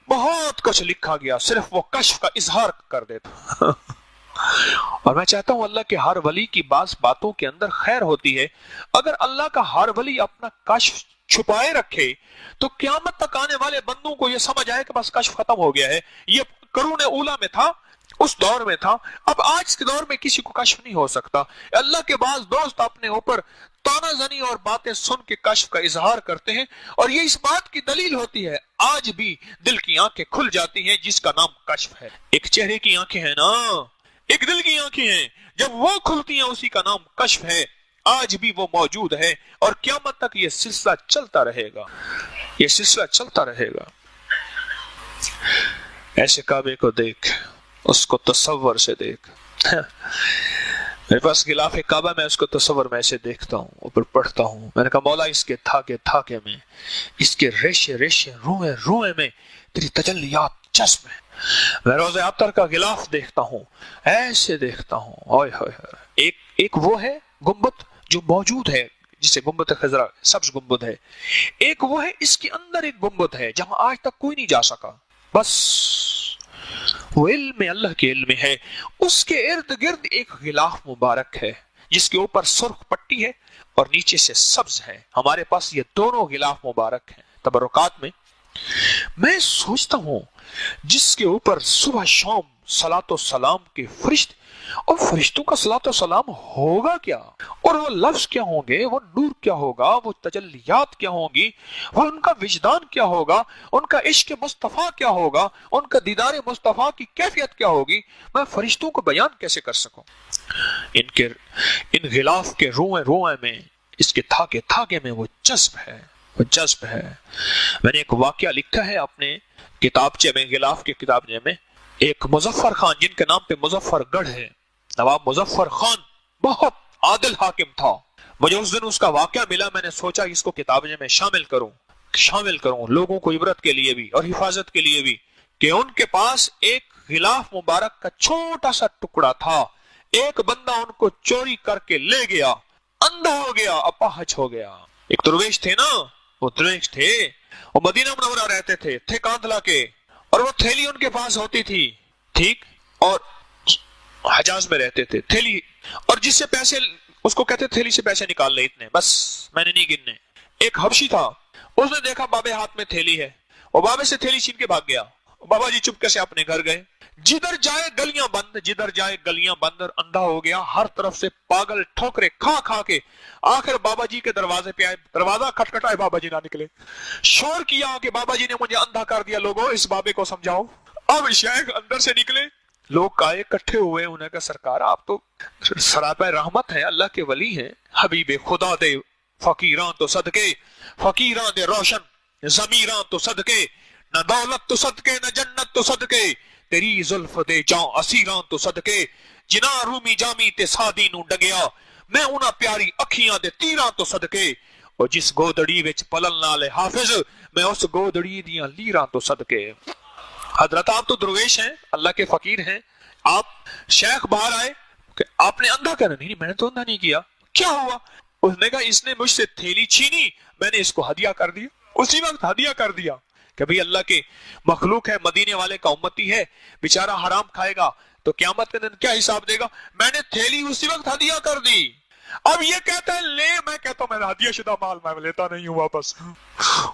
بہت کچھ لکھا گیا، صرف وہ کشف کا اظہار کر دیتا۔ اور میں چاہتا ہوں اللہ کے ہر ولی کی بعض باتوں کے اندر خیر ہوتی ہے۔ اگر اللہ کا ہر ولی اپنا کشف چھپائے رکھے تو قیامت تک آنے والے بندوں کو یہ سمجھ آئے کہ بس کشف ختم ہو گیا ہے۔ یہ قرون اولا میں تھا، اس دور میں تھا، اب آج کے دور میں کسی کو کشف نہیں ہو سکتا۔ اللہ کے بعض دوست اپنے اوپر تانا زنی اور باتیں سن کے کشف کا اظہار کرتے ہیں، اور یہ اس بات کی دلیل ہوتی ہے آج بھی دل کی آنکھیں کھل جاتی ہیں جس کا نام کشف ہے۔ ایک چہرے کی آنکھیں ہیں نا، ایک دل کی آنکھیں ہیں، جب وہ کھلتی ہیں اسی کا نام کشف ہے۔ آج بھی وہ موجود ہے اور قیامت تک یہ سلسلہ چلتا رہے گا، یہ سلسلہ چلتا رہے گا۔ ایسے کعبے کو دیکھ، اس کو تصور سے دیکھ۔ میرے پاس غلاف کعبہ، میں اس کو تصور میں ایسے دیکھتا ہوں، اوپر پڑھتا ہوں۔ میں نے کہا مولا اس کے تھاکے میں، اس کے ریشے روئے میں تیری تجلیات جذب ہیں۔ میں روضہ ابتر کا غلاف دیکھتا ہوں، ایسے دیکھتا ہوں، اوئے ہوئے، ایک وہ ہے گنبد جو موجود ہے جسے گنبد خضرا، سبز گنبد ہے، ایک وہ ہے اس کے اندر ایک گنبد ہے جہاں آج تک کوئی نہیں جا سکا، بس وہ علم اللہ کے علم ہے۔ اس کے ارد گرد ایک غلاف مبارک ہے جس کے اوپر سرخ پٹی ہے اور نیچے سے سبز ہے۔ ہمارے پاس یہ دونوں غلاف مبارک ہیں تبرکات میں۔ میں سوچتا ہوں جس کے اوپر صبح شام صلاۃ و سلام کے فرشتے، اور فرشتوں کا صلاۃ و سلام ہوگا کیا، اور وہ لفظ کیا ہوں گے، وہ نور کیا ہوگا، وہ تجلیات کیا ہوں گی، وہ ان کا وجدان کیا ہوگا، ان کا عشق مصطفیٰ کیا ہوگا، ان کا دیدار مصطفیٰ کی کیفیت کیا ہوگی، میں فرشتوں کو بیان کیسے کر سکوں۔ ان غلاف کے روئے میں، اس کے تھاکے میں وہ جذب ہے، وہ جذب ہے۔ میں نے ایک واقعہ لکھا ہے اپنے کتابچے میں، غلاف کے کتابچے میں۔ ایک مظفر خان جن کے نام پہ مظفر گڑھ ہے، نواب مظفر خان بہت عادل حاکم تھا۔ مجھے اس دن اس کا واقعہ ملا، میں نے سوچا اس کو کتابچے میں شامل کروں لوگوں کو عبرت کے لیے بھی اور حفاظت کے لیے بھی، کہ ان کے پاس ایک غلاف مبارک کا چھوٹا سا ٹکڑا تھا، ایک بندہ ان کو چوری کر کے لے گیا، اندھا ہو گیا، اپاہج ہو گیا۔ ایک درویش تھے نا، وہ درویش تھے، وہ مدینہ منورہ رہتے تھے کاندھلا کے، اور وہ تھیلی ان کے پاس ہوتی تھی، ٹھیک، اور حجاز میں رہتے تھے، تھیلی، اور جس سے پیسے اس کو کہتے تھیلی سے پیسے نکال لے، اتنے بس، میں نے نہیں گننے۔ ایک حبشی تھا، اس نے دیکھا بابے ہاتھ میں تھیلی ہے، اور بابے سے تھیلی چھین کے بھاگ گیا۔ بابا جی چپکے سے اپنے گھر گئے، جدھر جائے گلیاں بند، اور اندھا ہو گیا، ہر طرف سے پاگل ٹھوکرے کھا کے آخر بابا جی کے دروازے پہ آئے، دروازہ کھٹکھٹائے، بابا جی نہ نکلے، شور کیا کہ بابا جی نے مجھے اندھا کر دیا، لوگوں اس بابے کو سمجھاؤ۔ اب شیخ اندر سے نکلے، لوگ آئے اکٹھے ہوئے، انہیں کہا سرکار آپ تو سراپہ رحمت ہیں، اللہ کے ولی ہیں، حبیب خدا دے فقیراں تو صدقے، فقیراں دے روشن ضمیراں تو صدقے، نہ دولت تو صدقے نہ جنت تو صدقے، تیری زلف دے جاں اسیراں تو صدقے، جنا رومی جامی تے سادی نو ڈگیا، میں انہاں پیاری اکھیاں دے تیراں تو صدقے، اور جس گودڑی وچ پلن نالے حافظ، میں اس گودڑی دیاں لیراں تو صدقے۔ حضرت آپ تو درویش ہیں، اللہ کے فقیر ہیں، آپ شیخ باہر آئے کہ آپ نے اندھا کرنا، نہیں میں نے تو اندھا نہیں کیا، کیا ہوا؟ اس نے کہا اس نے مجھ سے تھیلی چھینی، میں نے اس کو ہدیہ کر دیا، اسی وقت ہدیہ کر دیا کہ بھئی اللہ کے مخلوق ہے، مدینے والے کا امتی ہے، بیچارہ حرام کھائے گا تو قیامت کے دن کیا حساب دے گا، میں نے تھیلی اسی وقت ہدیہ کر دی۔ اب یہ کہتا ہے لے، میں کہتا ہوں میں ہدیہ شدہ مال میں لیتا نہیں ہوں واپس۔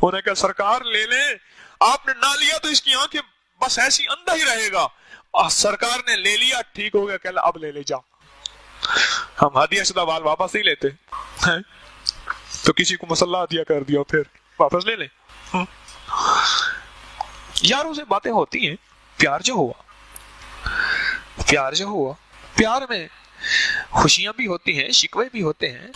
انہیں کہا سرکار لے لیں، آپ نے نہ لیا تو اس کی آنکھیں بس ایسی اندھا ہی رہے گا، اور سرکار نے لے لیا، ٹھیک ہو گیا، کہ اب لے لے جا۔ ہم ہدیہ شدہ مال واپس نہیں لیتے، تو کسی کو مسلح ہدیہ کر دیا پھر واپس لے لیں۔ یاروں سے باتیں ہوتی ہیں، پیار جو ہوا، پیار میں خوشیاں بھی ہوتی ہیں، شکوے بھی ہوتے ہیں۔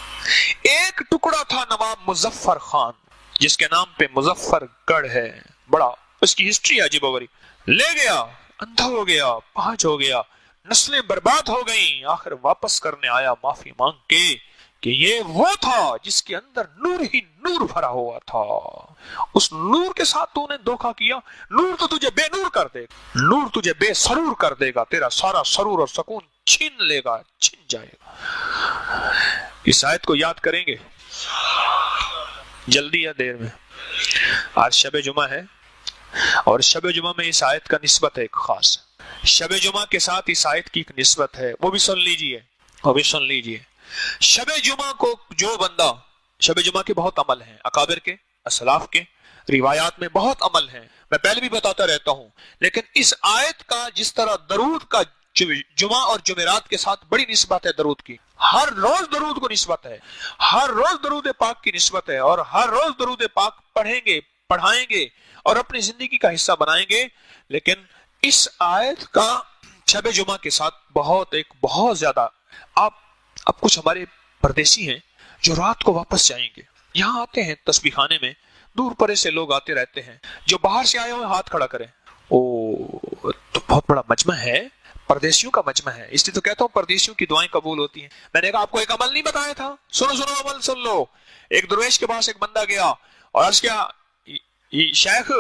ایک ٹکڑا تھا نواب مظفر خان جس کے نام پہ مظفر گڑھ ہے، بڑا اس کی ہسٹری عجیب و غریب، لے گیا، اندھا ہو گیا، پانچ ہو گیا، نسلیں برباد ہو گئیں، آخر واپس کرنے آیا معافی مانگ کے کہ یہ وہ تھا جس کے اندر نور ہی نور بھرا ہوا تھا، اس نور کے ساتھ تو نے دھوکا کیا، نور تو تجھے بے نور کر دے گا، نور تجھے بے سرور کر دے گا، تیرا سارا سرور اور سکون چھین لے گا، چھن جائے گا۔ اس آیت کو یاد کریں گے جلدی یا دیر میں؟ آج شب جمعہ ہے اور شب جمعہ میں اس آیت کا نسبت ہے ایک خاص، شب جمعہ کے ساتھ اس آیت کی ایک نسبت ہے، وہ بھی سن لیجئے، وہ بھی سن لیجئے۔ شب جمعہ کو جو بندہ، شب جمعہ کے بہت عمل ہیں، اکابر کے، اسلاف کے، روایات میں بہت عمل ہیں، میں پہلے بھی بتاتا رہتا ہوں، لیکن اس آیت کا جس طرح درود کا جمعہ اور جمعرات کے ساتھ بڑی نسبت ہے، درود کی ہر روز درود کو نسبت ہے، ہر روز درود پاک کی نسبت ہے، اور ہر روز درود پاک پڑھیں گے، پڑھائیں گے اور اپنی زندگی کا حصہ بنائیں گے، لیکن اس آیت کا شب جمعہ کے ساتھ بہت زیادہ، اب کچھ ہمارے پردیسی ہیں جو رات کو واپس جائیں گے، یہاں آتے ہیں تسبیح خانے میں، دور پرے سے لوگ آتے رہتے ہیں، جو باہر سے آئے ہوئے ہاتھ کھڑا کریں، تو بہت بڑا مجمع ہے، پردیسیوں کا مجمع ہے، اس لیے تو کہتا ہوں پردیسیوں کی دعائیں قبول ہوتی ہیں۔ میں نے کہا آپ کو ایک عمل نہیں بتایا تھا، سنو عمل سن لو۔ ایک درویش کے پاس ایک بندہ گیا اور عرض کیا، شیخ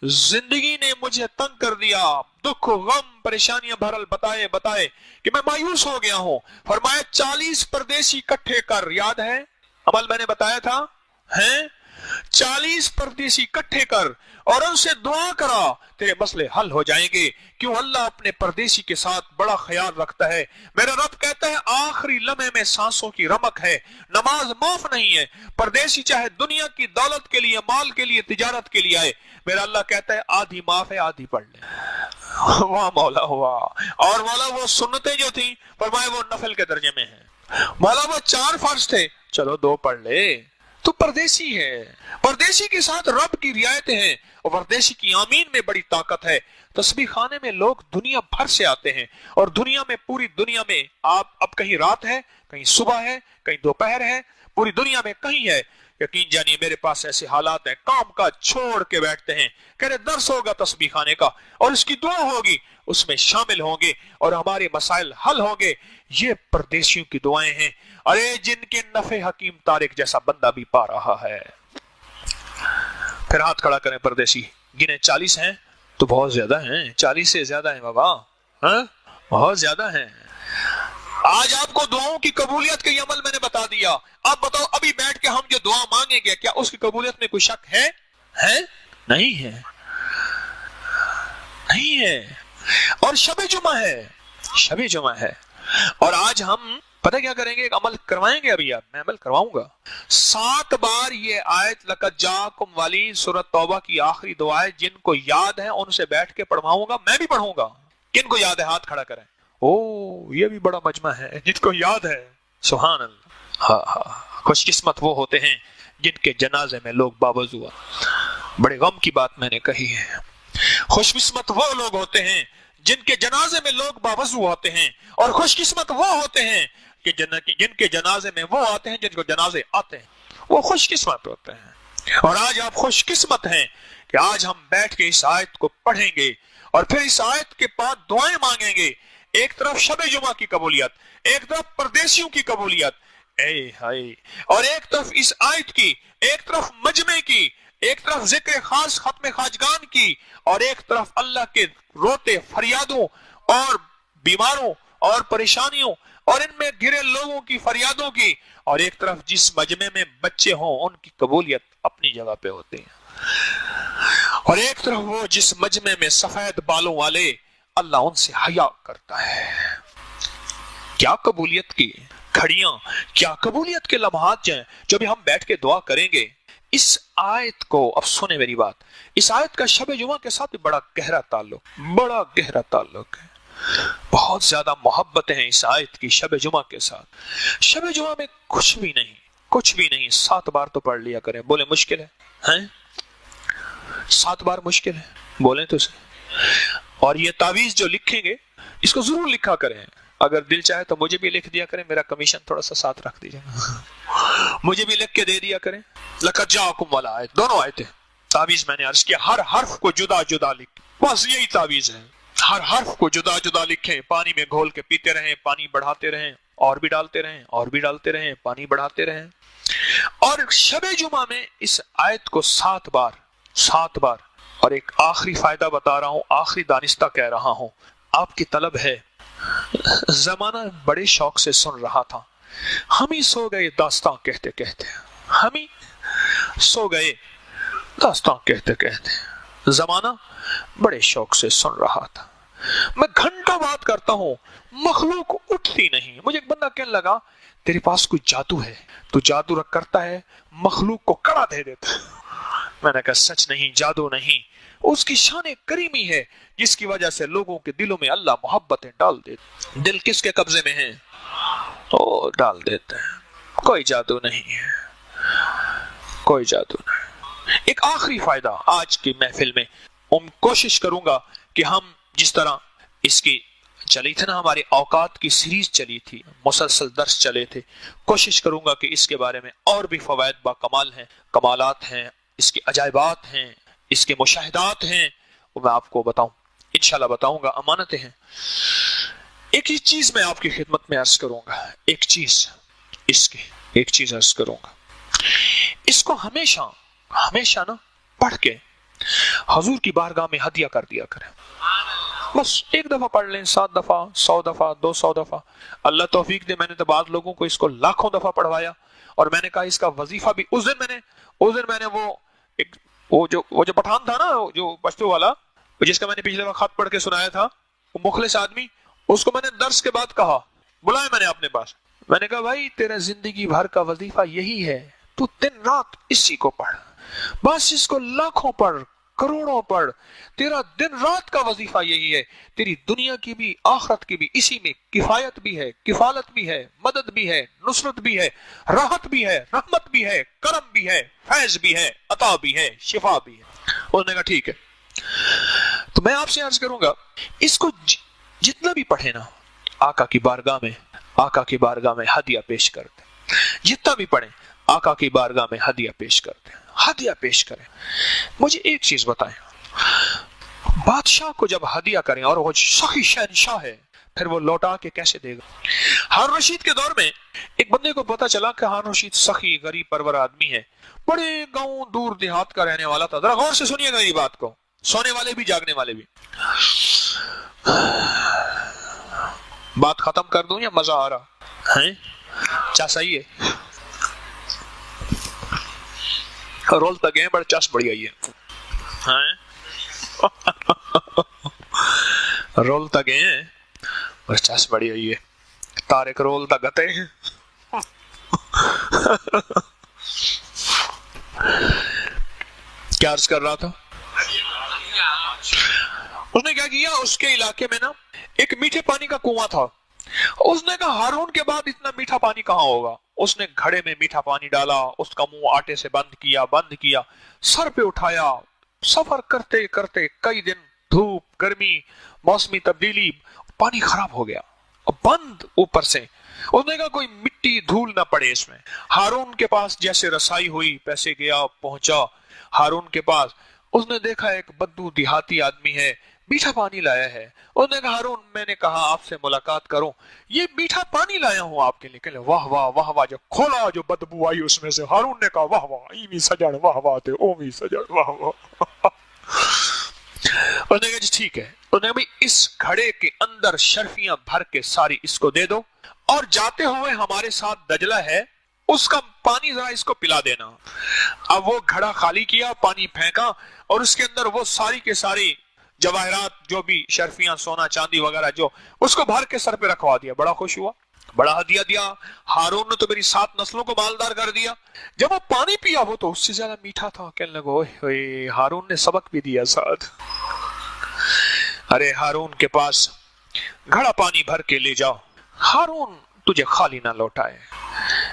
زندگی نے مجھے تنگ کر دیا، دکھ غم پریشانیاں بھرل بتائے کہ میں مایوس ہو گیا ہوں۔ فرمایا 40 پردیسی اکٹھے کر، یاد ہے عمل میں نے بتایا تھا، ہیں 40 پردیسی اکٹھے کر اور ان سے دعا کرا، تیرے مسئلے حل ہو جائیں گے۔ کیوں؟ اللہ اپنے پردیسی کے ساتھ بڑا خیال رکھتا ہے۔ میرا رب کہتا ہے آخری لمحے میں سانسوں کی رمق ہے، نماز معاف نہیں ہے۔ پردیسی چاہے دنیا کی دولت کے لیے، مال کے لیے، تجارت کے لیے آئے، میرا اللہ کہتا ہے آدھی معاف ہے، آدھی پڑھ لے۔ واہ مولا ہوا۔ اور مولا وہ سنتیں جو تھیں فرمایا وہ نفل کے درجے میں ہیں، مولا وہ 4 فرض تھے، چلو 2 پڑھ لے۔ تو پردیسی ہے، پردیسی کے ساتھ رب کی رعایتیں ہیں، اور پردیسی کی آمین میں بڑی طاقت ہے۔ تسبیح خانے میں لوگ دنیا بھر سے آتے ہیں، اور دنیا میں، پوری دنیا میں، آپ اب کہیں رات ہے، کہیں صبح ہے، کہیں دوپہر ہے، پوری دنیا میں کہیں ہے، یقین جانیے میرے پاس ایسے حالات ہیں، کام کا چھوڑ کے بیٹھتے ہیں، کہہ رہے درس ہوگا تسبیح خانے کا اور اس کی دعا ہوگی، اس میں شامل ہوں گے اور ہمارے مسائل حل ہوں گے۔ یہ پردیسیوں کی دعائیں ہیں، ارے جن کے نفع حکیم طارق جیسا بندہ بھی پا رہا ہے۔ پھر ہاتھ کھڑا کریں پردیسی، گنے 40 ہیں تو بہت زیادہ ہیں، 40 سے زیادہ ہیں بابا، ہاں بہت زیادہ ہیں۔ آج آپ کو دعاؤں کی قبولیت کے یہ عمل میں نے بتا دیا، اب بتاؤ ابھی بیٹھ کے ہم جو دعا مانگیں گے کیا اس کی قبولیت میں کوئی شک ہے؟ نہیں ہے، نہیں ہے۔ اور شب جمعہ ہے، شب جمعہ ہے، اور آج ہم پتہ کیا کریں گے، ایک عمل کروائیں گے، ابھی میں عمل کرواؤں گا 7 بار یہ آیت لقد جاءکم والی سورۃ توبہ کی آخری دعا ہے، جن کو یاد ہے ان سے بیٹھ کے پڑھواؤں گا، میں بھی پڑھوں گا۔ کن کو یاد ہے ہاتھ کھڑا کریں۔ یہ بھی بڑا مجمع ہے جن کو یاد ہے، سبحان اللہ۔ ہاں، خوش قسمت وہ ہوتے ہیں جن کے جنازے میں لوگ باوضو آتے۔ بڑے غم کی بات میں نے کہی ہے، خوش قسمت وہ لوگ ہوتے ہیں جن کے جنازے میں لوگ باوضو آتے ہیں، اور خوش قسمت وہ ہوتے ہیں کہ جن کے جنازے میں وہ آتے ہیں جن کو جنازے آتے ہیں، وہ خوش قسمت ہوتے ہیں۔ اور آج آپ خوش قسمت ہیں کہ آج ہم بیٹھ کے اس آیت کو پڑھیں گے اور پھر اس آیت کے بعد دعائیں مانگیں گے، ایک طرف شب جمعہ کی قبولیت، ایک طرف پردیسیوں کی قبولیت، اور ایک طرف اس آیت کی، ایک طرف مجمع کی، ایک طرف ذکر خاص ختم خواجگان کی، اور ایک طرف اللہ کے روتے فریادوں اور بیماروں اور پریشانیوں اور ان میں گرے لوگوں کی فریادوں کی، اور ایک طرف جس مجمع میں بچے ہوں ان کی قبولیت اپنی جگہ پہ ہوتے ہیں، اور ایک طرف وہ جس مجمع میں سفید بالوں والے اللہ ان سے حیا کرتا ہے۔ کیا قبولیت کی کھڑیاں، کیا قبولیت کے لمحات جائیں جو بھی ہم بیٹھ کے دعا کریں گے۔ اس آیت کو اب سنیں میری بات، اس آیت کا شب جمعہ کے ساتھ بڑا گہرا تعلق ہے، بہت زیادہ محبتیں ہیں اس آیت کی شب جمعہ کے ساتھ۔ شب جمعہ میں کچھ بھی نہیں، 7 بار تو پڑھ لیا کریں۔ بولیں مشکل ہے؟ 7 بار مشکل ہے؟ بولیں تو صحیح۔ اور یہ تعویذ جو لکھیں گے اس کو ضرور لکھا کریں، اگر دل چاہے تو مجھے بھی لکھ دیا کریں، میرا کمیشن تھوڑا سا ساتھ رکھ دیجیے، مجھے بھی لکھ کے دے دیا کریں۔ لقد جاءکم والا آیت، دونوں آیتیں تعویذ میں نے عرض کیا، ہر حرف کو جدا جدا لکھ، بس یہی تعویذ ہے، ہر حرف کو جدا جدا لکھیں، پانی میں گھول کے پیتے رہیں، پانی بڑھاتے رہیں، اور بھی ڈالتے رہیں، اور بھی ڈالتے رہیں، پانی بڑھاتے رہیں۔ اور شب جمعہ میں اس آیت کو 7 بار، اور ایک آخری فائدہ بتا رہا ہوں، آخری دانستہ کہہ رہا ہوں، آپ کی طلب ہے، زمانہ بڑے شوق سے سن رہا تھا، ہم ہی سو گئے داستان کہتے کہتے، ہم ہی سو گئے داستان کہتے کہتے، زمانہ بڑے شوق سے سن رہا تھا، میں گھنٹوں بات کرتا ہوں، مخلوق اٹھتی نہیں۔ مجھے ایک بندہ کہنے لگا تیرے پاس کوئی جادو ہے، تو جادو رکھ کرتا ہے، مخلوق کو کڑا دے دیتا ہے۔ میں نے کہا سچ نہیں، جادو نہیں، اس کی شان کریمی ہے جس کی وجہ سے لوگوں کے دلوں میں اللہ محبتیں ڈال دیتے۔ دل کس کے قبضے میں ہیں؟ وہ ڈال دیتے ہیں۔ کوئی جادو نہیں ہے، کوئی جادو نہیں۔ ایک آخری فائدہ آج کی محفل میں، کوشش کروں گا کہ ہم جس طرح اس کی چلی تھی نا، ہماری اوقات کی سیریز چلی تھی، مسلسل درس چلے تھے، کوشش کروں گا کہ اس کے بارے میں اور بھی فوائد با کمال ہیں، کمالات ہیں، اس کے عجائبات ہیں، اس کے مشاہدات ہیں، وہ میں آپ کو بتاؤں، انشاءاللہ بتاؤں گا، امانتیں ہیں۔ ایک ہی چیز میں آپ کی خدمت میں عرض کروں گا، ایک چیز عرض کروں گا، اس کو ہمیشہ نا پڑھ کے حضور کی بارگاہ میں ہدیہ کر دیا کریں۔ بس ایک دفعہ پڑھ لیں، 7 دفعہ، 100 دفعہ، 200 دفعہ، اللہ توفیق دے۔ میں نے تو بعض لوگوں کو اس کو لاکھوں دفعہ پڑھوایا، اور میں نے کہا اس کا وظیفہ بھی، اس دن میں نے وہ جو پٹھان تھا نا، جو پشتو والا، جس کا میں نے پچھلے وقت خط پڑھ کے سنایا تھا، وہ مخلص آدمی، اس کو میں نے درس کے بعد کہا، بلایا میں نے اپنے پاس، میں نے کہا بھائی تیرا زندگی بھر کا وظیفہ یہی ہے، تو دن رات اسی کو پڑھ، بس اس کو لاکھوں پڑھ، کروڑوں پڑھ، تیرا دن رات کا وظیفہ یہی ہے، تیری دنیا کی بھی آخرت کی بھی اسی میں کفایت بھی ہے، کفالت بھی ہے، مدد بھی ہے، نصرت بھی ہے، راحت بھی ہے، رحمت بھی ہے، کرم بھی ہے، فیض بھی ہے، عطا بھی ہے، شفا بھی ہے۔ انہوں نے کہا ٹھیک ہے۔ تو میں آپ سے عرض کروں گا، اس کو جتنا بھی پڑھے نا، آقا کی بارگاہ میں ہدیہ پیش کرتے، جتنا بھی پڑھیں آقا کی بارگاہ میں ہدیہ پیش کرتے، ہدیہ پیش کریں۔ مجھے ایک چیز بتائیں، بادشاہ کو جب ہدیہ کریں اور وہ سخی شہنشاہ ہے، پھر وہ لوٹا کے کیسے دے گا؟ ہارون رشید کے دور میں ایک بندے کو پتا چلا کہ ہارون رشید سخی غریب پرور آدمی ہے، بڑے گاؤں دور دیہات کا رہنے والا تھا۔ ذرا غور سے سنیے گا یہ بات کو، سونے والے بھی جاگنے والے بھی۔ بات ختم کر دوں یا مزہ آ رہا ہے؟ چا صحیح ہے؟ رول تک گئے، بڑے چس بڑی آئی ہے، رول تک گئے بڑے چس بڑی آئی ہے، تارک رول تک گتے ہیں۔ کیا عرض کر رہا تھا؟ اس نے کیا کیا، اس کے علاقے میں نا ایک میٹھے پانی کا کنواں تھا۔ اس نے کہا ہارون کے بعد اتنا میٹھا پانی کہاں ہوگا؟ اس نے گھڑے میں میٹھا پانی ڈالا، اس کا منہ آٹے سے بند کیا، سر پہ اٹھایا، سفر کرتے کرتے کئی دن، دھوپ، گرمی، موسمی تبدیلی، پانی خراب ہو گیا، بند اوپر سے۔ اس نے کہا کوئی مٹی دھول نہ پڑے اس میں۔ ہارون کے پاس جیسے رسائی ہوئی، پیسے گیا، پہنچا ہارون کے پاس، اس نے دیکھا ایک بدو دیہاتی آدمی ہے، میٹھا پانی لایا ہے۔ اس نے کہا ہارون میں نے کہا آپ سے ملاقات کروں، یہ میٹھا پانی لایا ہوں آپ کے لیے۔ کہ واہ واہ واہ واہ، جو کھولا جو بدبو آئی اس میں سے، ہارون نے کہا واہ واہ، ایویں سجڑ واہ واہ تے اوویں سجڑ واہ واہ۔ اس نے کہا جی ٹھیک ہے۔ اس نے کہا اس گھڑے کے اندر شرفیاں بھر کے ساری اس کو دے دو، اور جاتے ہوئے ہمارے ساتھ دجلہ ہے، اس کا پانی ذرا اس کو پلا دینا۔ اب وہ گھڑا خالی کیا، پانی پھینکا، اور اس کے اندر وہ ساری کے ساری جواہرات، جو بھی شرفیاں، سونا چاندی وغیرہ، جو اس کو بھر کے سر پہ رکھوا دیا۔ بڑا خوش ہوا، بڑا ہدیہ دیا۔ ہارون نے تو میری 7 نسلوں کو مالدار کر دیا۔ جب وہ پانی پیا وہ تو اس سے زیادہ میٹھا تھا۔ کہنے لگا اوئے ہارون نے سبق بھی دیا ساتھ۔ ارے ہارون کے پاس گھڑا پانی بھر کے لے جاؤ، ہارون تجھے خالی نہ لوٹائے۔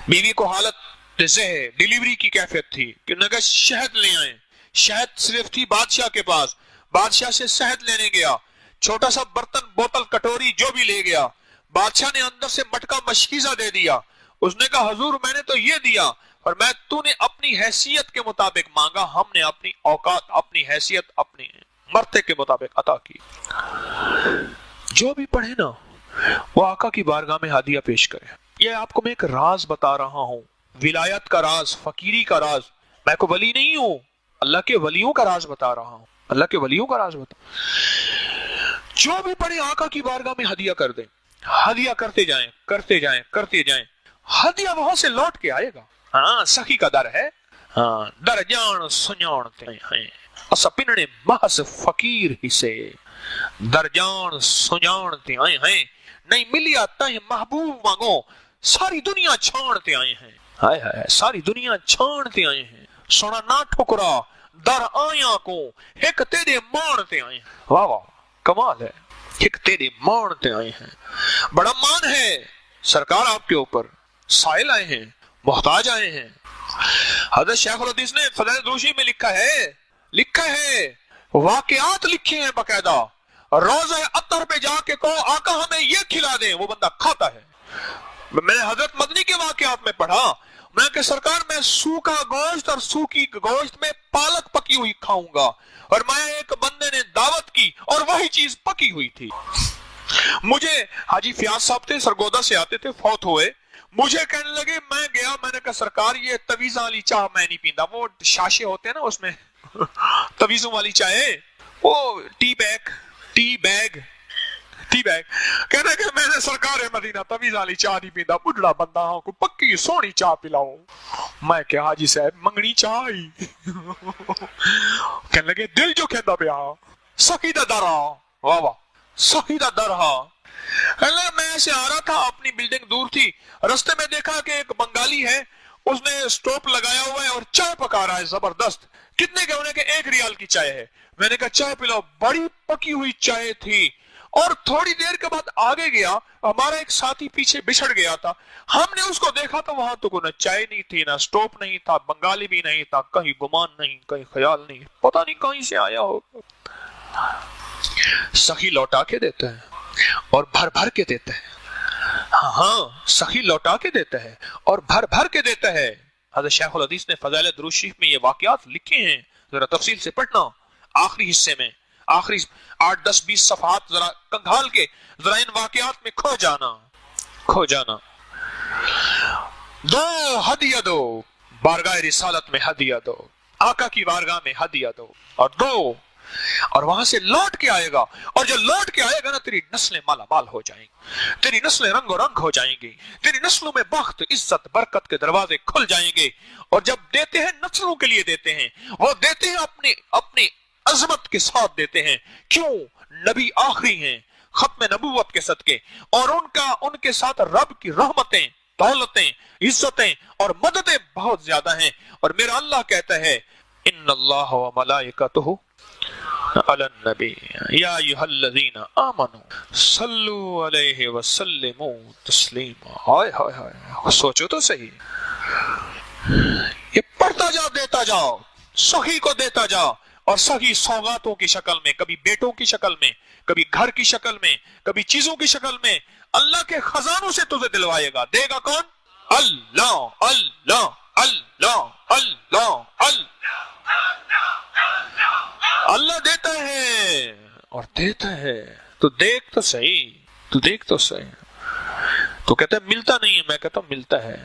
بیوی کو حالت زہر ڈیلیوری کی کیفیت تھی کہ نگا شہد لے آئیں۔ شہد صرف تھی بادشاہ کے پاس، بادشاہ سے شہد لینے گیا، چھوٹا سا برتن، بوتل، کٹوری جو بھی لے گیا۔ بادشاہ نے اندر سے مٹکا مشکیزہ دے دیا. اس نے کہا حضور میں نے تو یہ دیا، اور میں تو نے اپنی حیثیت کے مطابق مانگا، ہم نے اپنی اوقات، اپنی حیثیت، اپنی مرتے کے مطابق عطا کی. جو بھی پڑھے نا وہ آقا کی بارگاہ میں ہدیہ پیش کرے. یہ آپ کو میں ایک راز بتا رہا ہوں، ولایت کا راز، فقیری کا راز. میں کو ولی نہیں ہوں، اللہ کے ولیوں کا راز بتا رہا ہوں، اللہ کے ولیوں کا راز بتا. جو بھی پڑھے آقا کی بارگاہ میں ہدیہ کر دیں، ہدیہ کرتے جائیں کرتے جائیں کرتے جائیں، ہدیہ وہاں سے لوٹ کے آئے گا. ہاں سخی کا در ہے. ہاں در جان سنجانتے ہیں اسا پننے محض فقیر ہی سے، در جان سنجانتے آئے ہیں، نہیں ملیا تہیں محبوب مانگو، ساری دنیا چھانتے آئے ہیں. ہائے ہائے ساری دنیا چھانتے آئے ہیں، سونا نہ ٹھکرا در آیا کو، ایک تیرے مانتے آئے ہیں. واہ واہ کمال ہے، ایک تیرے مانتے آئے ہیں. بڑا مان ہے سرکار آپ کے اوپر، سائل آئے ہیں، محتاج آئے ہیں. حضرت شیخ الحدیث نے فضائل دروشی میں لکھا ہے واقعات لکھے ہیں باقاعدہ. روزہ اطہر پہ جا کے کہو آقا ہمیں یہ کھلا دیں، وہ بندہ کھاتا ہے. میں نے حضرت مدنی کے واقعات میں پڑھا، میں کہ سرکار میں سوکھا گوشت اور سوکھی گوشت میں پالک پکی ہوئی کھاؤں گا، اور میں ایک بندے نے دعوت کی اور وہی چیز پکی ہوئی تھی. مجھے حاجی فیاض صاحب تھے، سرگودا سے آتے تھے، فوت ہوئے. مجھے کہنے لگے، میں گیا، میں نے کہا سرکار یہ تویزاں والی چاہ میں نہیں پیندا، وہ شاشے ہوتے ہیں نا اس میں تویزوں والی چائے، وہ ٹی بیگ کہنے کہ میں نے سرکار مدینہ تویزاں والی چاہ نہیں پیندا، بڑھڑا بندہ ہوں کو پکی سونی چاہ پلاؤ. میں کہ حاجی صاحب منگنی چاہ ہی کہنے لگے دل جو کہندا پیا سخی دا در ہا. واہ واہ سخی دا در ہا. میں ایسے آ رہا تھا، اپنی بلڈنگ دور تھی، رستے میں دیکھا کہ ایک بنگالی ہے، اس نے سٹوپ لگایا ہوا ہے اور چائے پکا رہا ہے زبردست. کتنے کے ہونے کے 1 ریال کی چائے ہے. میں نے کہا چائے پلاؤ. بڑی پکی ہوئی چائے تھی. اور تھوڑی دیر کے بعد آگے گیا، ہمارا ایک ساتھی پیچھے بچھڑ گیا تھا، ہم نے اس کو دیکھا تو وہاں تو نہ چائے نہیں تھی، نہ سٹوپ نہیں تھا، بنگالی بھی نہیں تھا، کہیں گمان نہیں، کہیں خیال نہیں، پتہ نہیں کہیں سے آیا ہوگا. سخی لوٹا کے دیتا ہے اور بھر بھر کے دیتا ہے. ہاں سخی لوٹا کے دیتا ہے اور بھر بھر کے دیتا ہے. حضرت شیخ الحدیث نے فضائل درود شریف میں یہ واقعات لکھے ہیں، ذرا تفصیل سے پڑھنا. آخری حصے میں آخری 8 10 20 صفحات ذرا کنگھال کے ذرا ان واقعات میں کھو جانا. دو ہدیہ دو، بارگاہ رسالت میں ہدیہ دو، آقا کی بارگاہ میں ہدیہ دو اور دو، اور وہاں سے لوٹ کے آئے گا. اور جو لوٹ کے آئے گا نا، تیری نسلیں مالا مال ہو جائیں گی، تیری نسلیں رنگ و رنگ ہو جائیں گی، تیری نسلوں میں بخت، عزت، برکت کے دروازے کھل جائیں گے. اور جب دیتے ہیں نسلوں کے لیے دیتے ہیں، وہ دیتے ہیں اپنی عظمت کے ساتھ دیتے ہیں. کیوں؟ نبی آخری ہیں، ختم نبوت کے صدقے، اور ان کے ساتھ رب کی رحمتیں، دولتیں، عزتیں اور مددیں بہت زیادہ ہیں. اور میرا اللہ کہتا ہے ان اللہ و ملائکتہ علی النبی یا ایھا الذین آمنوا صلوا علیہ وسلموا تسلیما. ہائے ہائے ہائے، سوچو تو صحیح. یہ پڑھتا جا، دیتا جاؤ، سخی کو دیتا جا. اور سخی سوغاتوں کی شکل میں، کبھی بیٹوں کی شکل میں، کبھی گھر کی شکل میں، کبھی چیزوں کی شکل میں، اللہ کے خزانوں سے تجھے دلوائے گا. دے گا کون؟ اللہ اللہ اللہ اللہ اللہ دیتا ہے اور دیتا ہے. تو دیکھ تو صحیح. تو کہتا ہے ملتا نہیں ہے، میں کہتا ہوں ملتا ہے.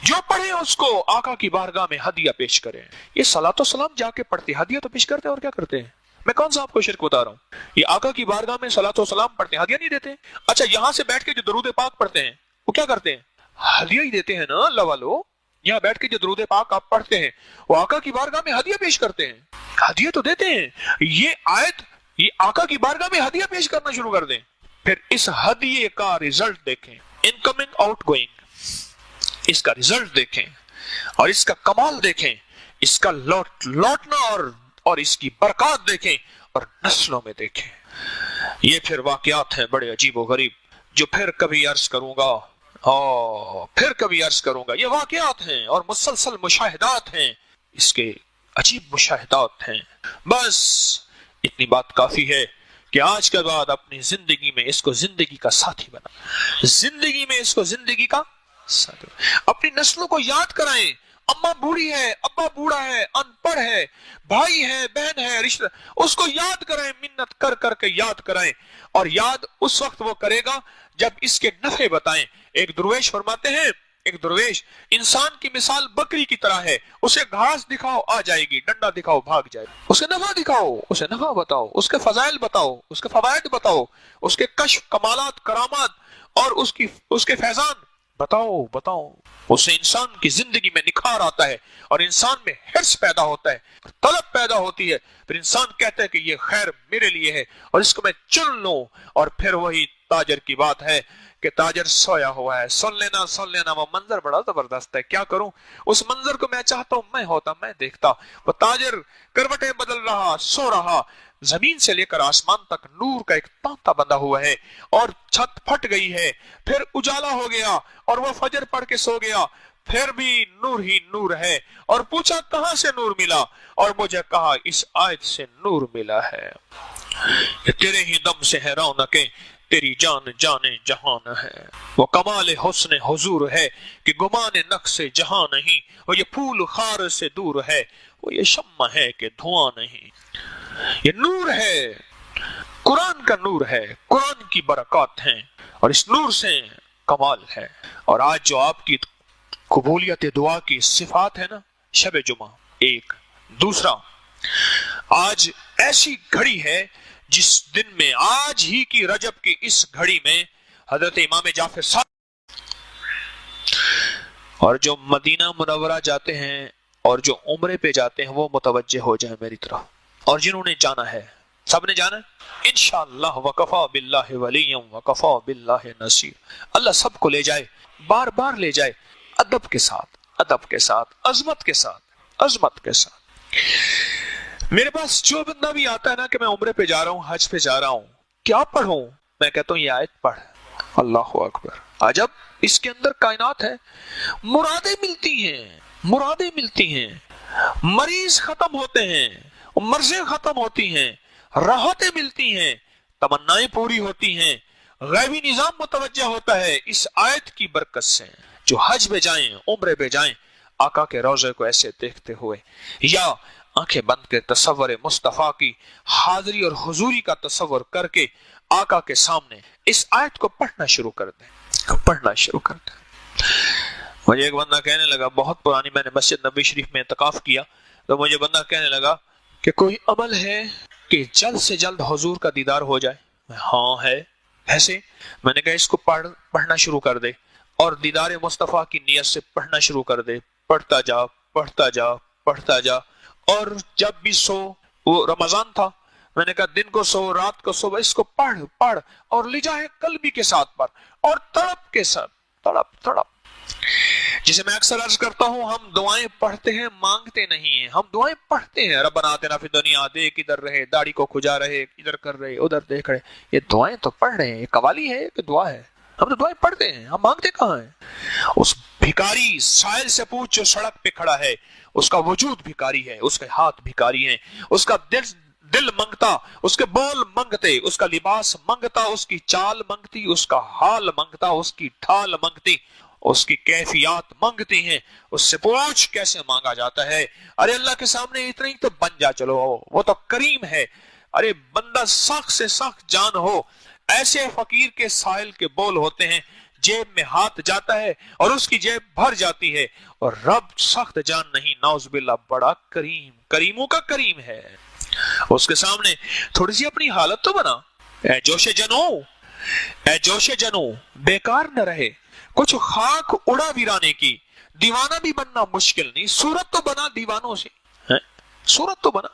جو پڑھے اس کو آقا کی بارگاہ میں ہدیہ پیش کریں. یہ صلاۃ و سلام جا کے پڑھتے، ہدیہ تو پیش کرتے ہیں. اور کیا کرتے ہیں؟ میں کون سا آپ کو شرک بتا رہا ہوں؟ یہ آقا کی بارگاہ میں صلاۃ و سلام پڑھتے ہیں، ہدیہ نہیں دیتے. اچھا یہاں سے بیٹھ کے جو درود پاک پڑھتے ہیں وہ کیا کرتے ہیں؟ ہدیہ ہی دیتے ہیں نا. اللہ والو، یہاں بیٹھ کے جو درود پاک آپ پڑھتے ہیں وہ آقا کی بارگاہ میں ہدیہ پیش کرتے ہیں. ہدیہ تو دیتے ہیں. یہ آیت، یہ آقا کی بارگاہ میں ہدیہ پیش کرنا شروع کر دیں. پھر اس ہدیے کا رزلٹ دیکھیں، انکمنگ آؤٹ گوئنگ، اس کا رزلٹ دیکھیں اور اس کا کمال دیکھیں، اس کا لوٹنا اور اس کی برکات دیکھیں اور نسلوں میں دیکھیں. یہ پھر واقعات ہیں بڑے عجیب و غریب، جو پھر کبھی عرض کروں گا. یہ واقعات ہیں اور مسلسل مشاہدات ہیں، اس کے عجیب مشاہدات ہیں. بس اتنی بات کافی ہے کہ آج کے بعد اپنی زندگی میں اس کو زندگی کا ساتھی بنا، زندگی میں اس کو زندگی کا ساتھی بنا۔ اپنی نسلوں کو یاد کرائیں، اماں بوڑھی ہے، ابا بوڑھا ہے، ان پڑھ ہے، بھائی ہے، بہن ہے، رشتہ، اس کو یاد کرائیں، منت کر کر کے یاد کرائیں، اور یاد اس وقت وہ کرے گا جب اس کے نفع بتائیں۔ ایک درویش فرماتے ہیں، ایک درویش انسان کی مثال بکری کی طرح ہے، اسے گھاس دکھاؤ آ جائے گی، ڈنڈا دکھاؤ بھاگ جائے گی، اسے نفع دکھاؤ، اسے نفع بتاؤ، اس کے فضائل بتاؤ، اس کے فوائد بتاؤ، اس کے کشف، کمالات، کرامات اور اس کے فیضان بتاؤ، اس سے انسان کی زندگی میں نکھار آتا ہے، اور انسان میں حرص پیدا ہوتا ہے، طلب پیدا ہوتی ہے، پھر انسان کہتا ہے کہ یہ خیر میرے لیے ہے اور اس کو میں چن لوں۔ اور پھر وہی تاجر کی بات ہے کہ تاجر سویا ہوا ہے، سن لینا وہ منظر بڑا زبردست ہے، کیا کروں، اس منظر کو میں چاہتا ہوں میں ہوتا، میں دیکھتا۔ وہ تاجر کروٹیں بدل رہا، سو رہا، زمین سے لے کر آسمان تک نور کا ایک تانتا بندھا ہوا ہے، اور چھت پھٹ گئی ہے، پھر اجالا ہو گیا اور وہ فجر پڑھ کے سو گیا، پھر بھی نور ہی نور ہے، اور پوچھا کہاں سے نور ملا، اور مجھے کہا اس آیت سے نور ملا ہے، کہ تیرے ہی دم سے ہے رونقیں، تیری جان جہان ہے، وہ کمال حسن حضور ہے کہ گمان نقص جہاں نہیں، وہ یہ پھول خار سے دور ہے، وہ یہ شمع ہے کہ دھواں نہیں۔ یہ نور ہے، قرآن کا نور ہے، قرآن کی برکات ہیں، اور اس نور سے کمال ہے۔ اور آج جو آپ کی قبولیت دعا کی صفات ہے نا، شب جمعہ ایک، دوسرا آج ایسی گھڑی ہے جس دن میں، آج ہی کی رجب کی اس گھڑی میں حضرت امام جعفر صادق اور جو مدینہ منورہ جاتے ہیں اور جو عمرے پہ جاتے ہیں وہ متوجہ ہو جائیں میری طرف، اور جنہوں نے جانا ہے، سب نے جانا ہے انشاءاللہ، وکفا باللہ ولیم وکفا باللہ نصیر۔ اللہ سب کو لے جائے، بار بار لے جائے، ادب کے ساتھ، عظمت کے ساتھ۔ میرے پاس جو بندہ بھی آتا ہے نا کہ میں عمرے پہ جا رہا ہوں، حج پہ جا رہا ہوں، کیا پڑھوں، میں کہتا ہوں یہ آیت پڑھ۔ اللہ اکبر، عجب، اس کے اندر کائنات ہے، مرادیں ملتی ہیں، مریض ختم ہوتے ہیں، مرضیں ختم ہوتی ہیں، راحتیں ملتی ہیں، تمنائیں پوری ہوتی ہیں، غیبی نظام متوجہ ہوتا ہے اس آیت کی برکت سے۔ جو حج پہ جائیں، عمرے پہ جائیں، آقا کے روضے کو ایسے دیکھتے ہوئے، یا آنکھیں بند کے تصور مصطفیٰ کی حاضری اور حضوری کا تصور کر کے آقا کے سامنے اس آیت کو پڑھنا شروع کر دیں۔ مجھے ایک بندہ کہنے لگا، بہت پرانی، میں نے مسجد نبوی شریف میں اعتکاف کیا، تو مجھے بندہ کہنے لگا کہ کوئی عمل ہے کہ جلد سے جلد حضور کا دیدار ہو جائے؟ ہاں ہے۔ ایسے میں نے کہا اس کو پڑھنا شروع کر دے، اور دیدار مصطفیٰ کی نیت سے پڑھنا شروع کر دے، پڑھتا جا، اور جب بھی سو، وہ رمضان تھا، میں نے کہا دن کو سو، رات کو سو، اس کو پڑھ اور لے جائے قلبی کے ساتھ پڑھ، اور تڑپ کے ساتھ، تڑپ۔ جسے میں اکثر عرض کرتا ہوں، ہم دعائیں پڑھتے ہیں، مانگتے نہیں ہیں، ہم دعائیں پڑھتے ہیں۔ ربنا آتنا فی الدنیا، دیکھ ادھر رہے، داڑھی کو کھجا رہے، ادھر کر رہے، ادھر دیکھ رہے، یہ دعائیں تو پڑھ رہے ہیں، یہ قوالی ہے کہ دعا ہے؟ ہم تو دعائیں پڑھتے ہیں، ہم مانگتے کہاں ہیں؟ اس بھکاری سائل سے پوچھ جو سڑک پہ کھڑا ہے، اس کا وجود بھکاری ہے، اس کے ہاتھ بھکاری ہیں، اس کا دل منگتا، اس کے بول منگتے، اس کا لباس منگتا، اس کی چال منگتی، اس کا حال منگتا، اس کی ڈھال منگتی، اس کی کیفیات منگتی ہیں۔ اس سے پوچھ کیسے مانگا جاتا ہے؟ ارے اللہ کے سامنے اتنا ہی تو بن جا، چلو وہ تو کریم ہے۔ ارے بندہ سخت سے سخت جان ہو، ایسے فقیر کے سائل کے بول ہوتے ہیں، جیب میں ہاتھ جاتا ہے اور اس کی جیب بھر جاتی ہے، اور رب سخت جان نہیں، نعوذ باللہ، بڑا کریم، کریموں کا کریم ہے۔ اس کے سامنے تھوڑی سی اپنی حالت تو بنا، اے جوش جنو بیکار نہ رہے، کچھ خاک اڑا ویرانے کی، دیوانہ بھی بننا مشکل نہیں، صورت تو بنا دیوانوں سے، صورت تو بنا۔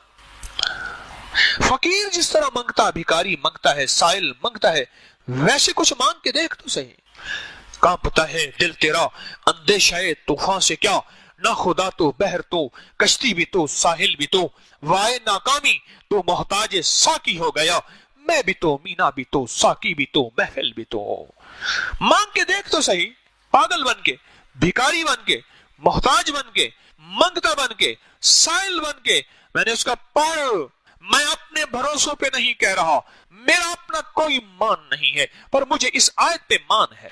فقیر جس طرح منگتا، بھکاری منگتا ہے، سائل منگتا ہے، ویسے کچھ مانگ کے دیکھ تو صحیح۔ کانپتا ہے دل تیرا اندیشہ طوفان سے کیا، نہ خدا تو بحر تو، کشتی بھی تو، ساحل بھی تو، وائے ناکامی تو محتاج ساقی ہو گیا، میں بھی تو، مینا بھی تو، ساقی بھی تو، محفل بھی تو۔ مانگ کے دیکھ تو صحیح، پاگل بن کے، بھکاری بن کے، محتاج بن کے، منگتا بن کے، سائل بن کے، میں نے اس کا میں اپنے بھروسوں پہ نہیں کہہ رہا، میرا اپنا کوئی مان نہیں ہے، پر مجھے اس آیت پہ مان ہے۔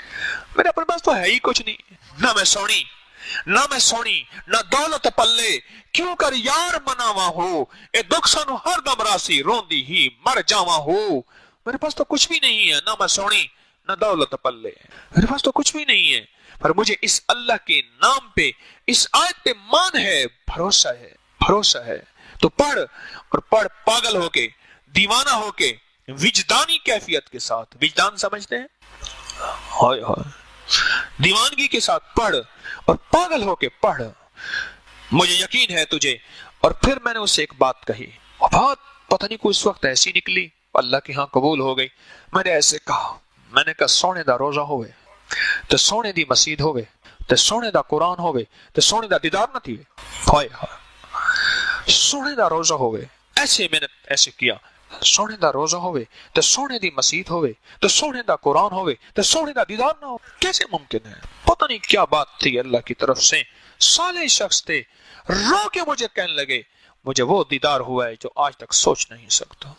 میرے اپنے پاس تو ہے ہی کچھ نہیں، نہ میں سونی نہ دولت پلے، کیوں کر یار مناوا ہو، اے دکھ سانو ہر دم راسی، روندی ہی مر جاوا ہو۔ میرے پاس تو کچھ بھی نہیں ہے، نہ میں سونی نہ دولت پلے، میرے پاس تو کچھ بھی نہیں ہے، پر مجھے اس اللہ کے نام پہ، اس آیت پہ مان ہے، بھروسہ ہے۔ تو پڑھ، اور پڑھ پاگل ہو کے، دیوانہ ہو کے، وجدانی کیفیت کے ساتھ۔ وجدان سمجھتے ہیں؟ ہائے ہائے، دیوانگی کے ساتھ پڑھ اور پاگل ہو کے پڑھ۔ مجھے یقین ہے تجھے۔ اور پھر میں نے اسے ایک بات کہی، اور بات پتہ نہیں کوئی اس وقت ایسی نکلی، اللہ کے ہاں قبول ہو گئی۔ میں نے ایسے کہا، میں نے کہا سونے دا روزہ ہوئے تے سونے دی مسجد ہوئے تے سونے دا قرآن ہوئے تے سونے دا دیدار نہ تھی، ہائے ہائے، سونے دا روزہ ہوئے۔ ایسے میں نے ایسے کیا، سونے دا روزہ ہوئے تے سونے دی مسجد ہوئے تے سونے دا قرآن ہوئے تے سونے دا دیدار نہ ہو، کیسے ممکن ہے؟ پتہ نہیں کیا بات تھی اللہ کی طرف سے۔ صالح شخص تھے، رو کے مجھے کہنے لگے مجھے وہ دیدار ہوا ہے جو آج تک سوچ نہیں سکتا۔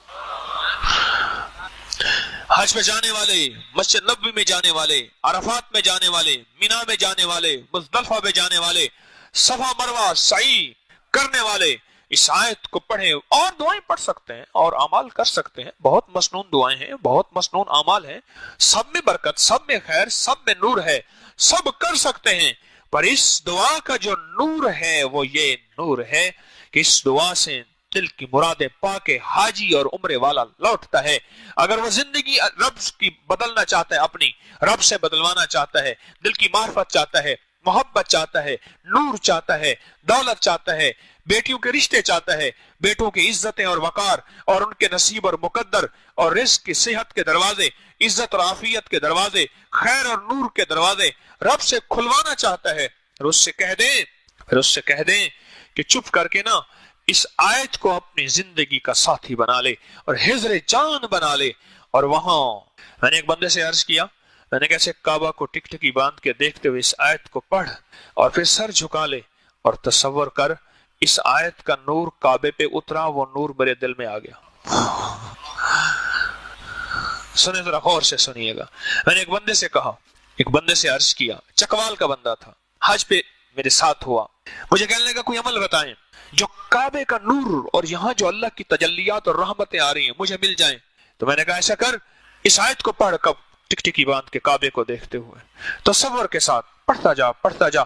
حج پہ جانے والے، مسجد نبوی میں جانے والے، عرفات میں جانے والے، مینا میں جانے والے، مزدلفہ میں جانے والے، صفا مروہ سعی کرنے والے اس آیت کو پڑھیں، اور دعائیں پڑھ سکتے ہیں اور اعمال کر سکتے ہیں، بہت مسنون دعائیں ہیں، بہت مسنون اعمال ہیں، سب میں برکت، سب میں خیر، سب میں نور ہے، سب کر سکتے ہیں، پر اس دعا کا جو نور ہے وہ یہ نور ہے کہ اس دعا سے دل کی مرادیں پا کے حاجی اور عمرے والا لوٹتا ہے۔ اگر وہ زندگی رب کی بدلنا چاہتا ہے، اپنی رب سے بدلوانا چاہتا ہے، دل کی معرفت چاہتا ہے، محبت چاہتا ہے، نور چاہتا ہے، دولت چاہتا ہے، بیٹیوں کے رشتے چاہتا ہے، بیٹوں کی عزتیں اور وقار اور ان کے نصیب اور مقدر اور رزق کی صحت کے دروازے، عزت اور عافیت کے دروازے، خیر اور نور کے دروازے رب سے کھلوانا چاہتا ہے، پھر اس سے کہہ دیں کہ چپ کر کے نا اس آیت کو اپنی زندگی کا ساتھی بنا لے اور حضر جان بنا لے۔ اور وہاں میں نے ایک بندے سے عرض کیا، میں نے کیسے کعبہ کو ٹک ٹکی باندھ کے دیکھتے ہوئے اس آیت کو پڑھ اور پھر سر جھکا لے اور تصور کر اس آیت کا نور کعبے پہ اترا، وہ نور میرے دل میں آ گیا۔ سنیں ذرا غور سے سنیے گا۔ میں نے ایک بندے سے کہا، ایک بندے سے عرض کیا، چکوال کا بندہ تھا، حج پہ میرے ساتھ ہوا، مجھے کہنے لگا کوئی عمل بتائیں جو کعبے کا نور اور یہاں جو اللہ کی تجلیات اور رحمتیں آ رہی ہیں مجھے مل جائیں۔ تو میں نے کہا ایسا کر، اس آیت کو پڑھ، کب ٹک ٹکی باندھ کے کعبے کو دیکھتے ہوئے تصور کے ساتھ پڑھتا جا